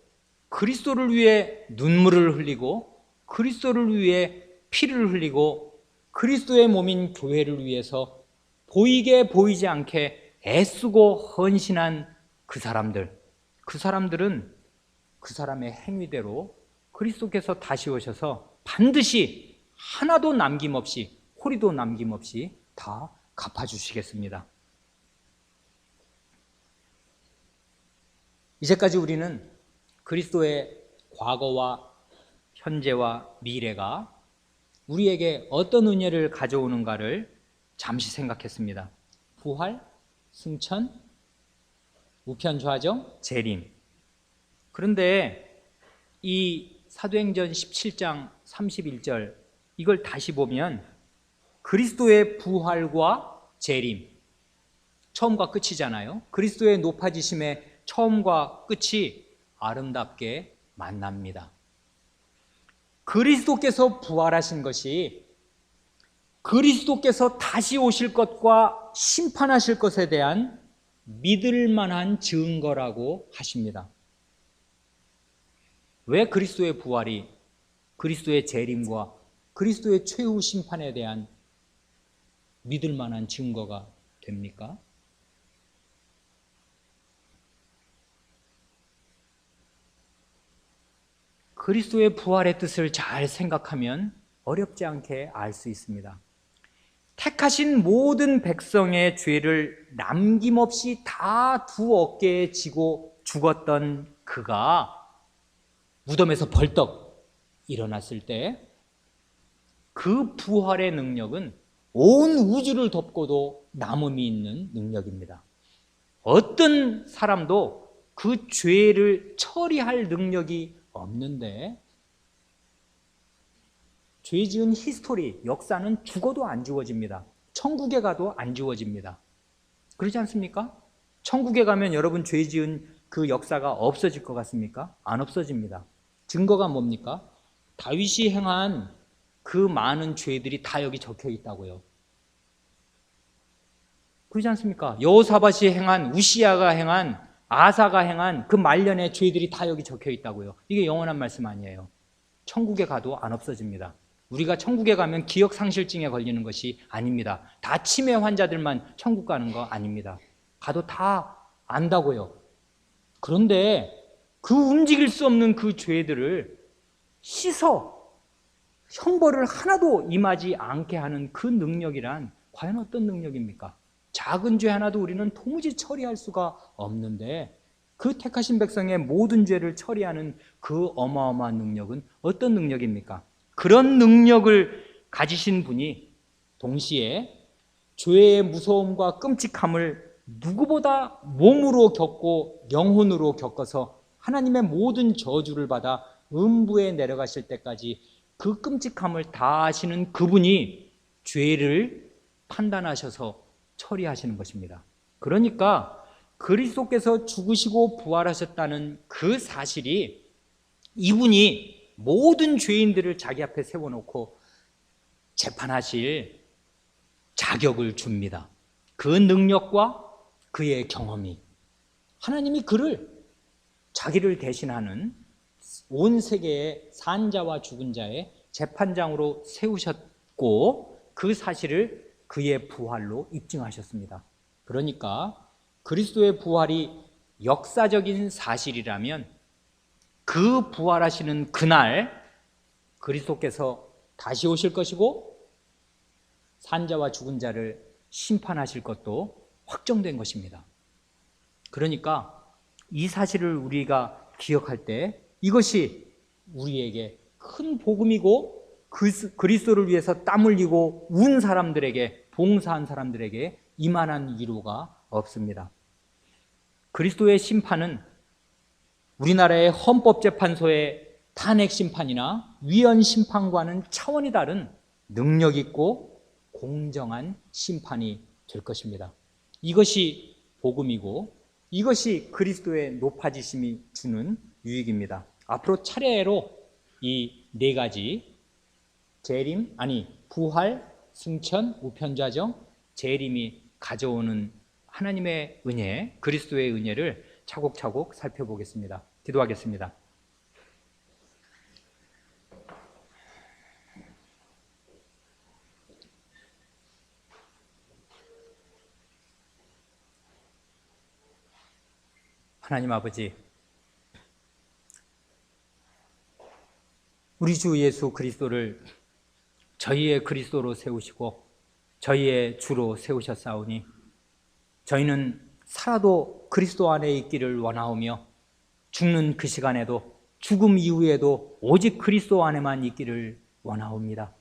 그리스도를 위해 눈물을 흘리고 그리스도를 위해 피를 흘리고 그리스도의 몸인 교회를 위해서 보이게 보이지 않게 애쓰고 헌신한 그 사람들은 그 사람의 행위대로 그리스도께서 다시 오셔서 반드시 하나도 남김없이, 호리도 남김없이 다 갚아주시겠습니다. 이제까지 우리는 그리스도의 과거와 현재와 미래가 우리에게 어떤 은혜를 가져오는가를 잠시 생각했습니다. 부활, 승천, 우편좌정, 재림. 그런데 이 사도행전 17장 31절 이걸 다시 보면 그리스도의 부활과 재림, 처음과 끝이잖아요. 그리스도의 높아지심의 처음과 끝이 아름답게 만납니다. 그리스도께서 부활하신 것이 그리스도께서 다시 오실 것과 심판하실 것에 대한 믿을 만한 증거라고 하십니다. 왜 그리스도의 부활이 그리스도의 재림과 그리스도의 최후 심판에 대한 믿을 만한 증거가 됩니까? 그리스도의 부활의 뜻을 잘 생각하면 어렵지 않게 알 수 있습니다. 택하신 모든 백성의 죄를 남김없이 다 두 어깨에 지고 죽었던 그가 무덤에서 벌떡 일어났을 때 그 부활의 능력은 온 우주를 덮고도 남음이 있는 능력입니다. 어떤 사람도 그 죄를 처리할 능력이 없는데 죄 지은 히스토리, 역사는 죽어도 안 지워집니다. 천국에 가도 안 지워집니다. 그러지 않습니까? 천국에 가면 여러분 죄 지은 그 역사가 없어질 것 같습니까? 안 없어집니다. 증거가 뭡니까? 다윗이 행한 그 많은 죄들이 다 여기 적혀 있다고요. 그러지 않습니까? 여호사밧이 행한, 우시야가 행한, 아사가 행한 그 말년의 죄들이 다 여기 적혀 있다고요. 이게 영원한 말씀 아니에요. 천국에 가도 안 없어집니다. 우리가 천국에 가면 기억상실증에 걸리는 것이 아닙니다. 다 치매 환자들만 천국 가는 거 아닙니다. 가도 다 안다고요. 그런데 그 움직일 수 없는 그 죄들을 씻어 형벌을 하나도 임하지 않게 하는 그 능력이란 과연 어떤 능력입니까? 작은 죄 하나도 우리는 도무지 처리할 수가 없는데 그 택하신 백성의 모든 죄를 처리하는 그 어마어마한 능력은 어떤 능력입니까? 그런 능력을 가지신 분이 동시에 죄의 무서움과 끔찍함을 누구보다 몸으로 겪고 영혼으로 겪어서 하나님의 모든 저주를 받아 음부에 내려가실 때까지 그 끔찍함을 다 아시는 그분이 죄를 판단하셔서 처리하시는 것입니다. 그러니까 그리스도께서 죽으시고 부활하셨다는 그 사실이 이분이 모든 죄인들을 자기 앞에 세워놓고 재판하실 자격을 줍니다. 그 능력과 그의 경험이 하나님이 그를 자기를 대신하는 온 세계의 산자와 죽은 자의 재판장으로 세우셨고 그 사실을 그의 부활로 입증하셨습니다. 그러니까 그리스도의 부활이 역사적인 사실이라면 그 부활하시는 그날 그리스도께서 다시 오실 것이고 산자와 죽은 자를 심판하실 것도 확정된 것입니다. 그러니까 이 사실을 우리가 기억할 때 이것이 우리에게 큰 복음이고 그리스도를 위해서 땀 흘리고 운 사람들에게, 봉사한 사람들에게 이만한 위로가 없습니다. 그리스도의 심판은 우리나라의 헌법재판소의 탄핵 심판이나 위헌 심판과는 차원이 다른 능력 있고 공정한 심판이 될 것입니다. 이것이 복음이고 이것이 그리스도의 높아지심이 주는 유익입니다. 앞으로 차례로 이 네 가지 부활, 승천, 우편좌정, 재림이 가져오는 하나님의 은혜, 그리스도의 은혜를 차곡차곡 살펴보겠습니다. 기도하겠습니다. 하나님 아버지, 우리 주 예수 그리스도를 저희의 그리스도로 세우시고 저희의 주로 세우셨사오니 저희는 살아도 그리스도 안에 있기를 원하오며 죽는 그 시간에도 죽음 이후에도 오직 그리스도 안에만 있기를 원하옵니다.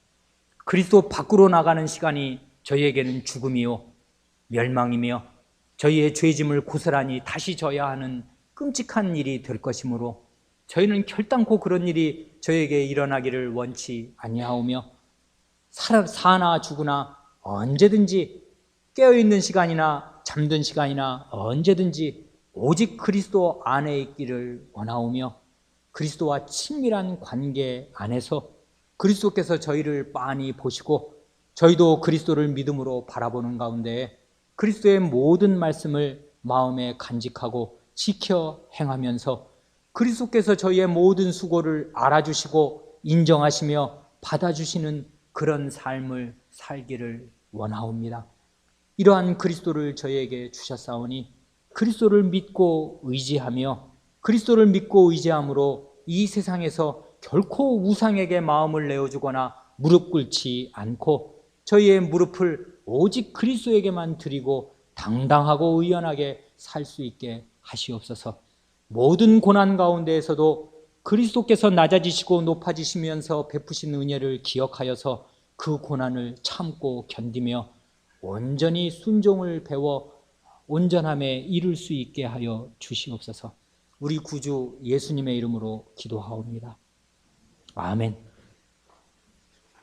그리스도 밖으로 나가는 시간이 저희에게는 죽음이요 멸망이며 저희의 죄짐을 고스란히 다시 져야 하는 끔찍한 일이 될 것이므로 저희는 결단코 그런 일이 저에게 일어나기를 원치 아니하오며 사나 죽으나 언제든지 깨어있는 시간이나 잠든 시간이나 언제든지 오직 그리스도 안에 있기를 원하오며 그리스도와 친밀한 관계 안에서 그리스도께서 저희를 빤히 보시고 저희도 그리스도를 믿음으로 바라보는 가운데 그리스도의 모든 말씀을 마음에 간직하고 지켜 행하면서 그리스도께서 저희의 모든 수고를 알아주시고 인정하시며 받아주시는 그런 삶을 살기를 원하옵니다. 이러한 그리스도를 저희에게 주셨사오니 그리스도를 믿고 의지하며 그리스도를 믿고 의지함으로 이 세상에서 결코 우상에게 마음을 내어주거나 무릎 꿇지 않고 저희의 무릎을 오직 그리스도에게만 드리고 당당하고 의연하게 살 수 있게 하시옵소서. 모든 고난 가운데에서도 그리스도께서 낮아지시고 높아지시면서 베푸신 은혜를 기억하여서 그 고난을 참고 견디며 온전히 순종을 배워 온전함에 이룰 수 있게 하여 주시옵소서. 우리 구주 예수님의 이름으로 기도하옵니다. 아멘.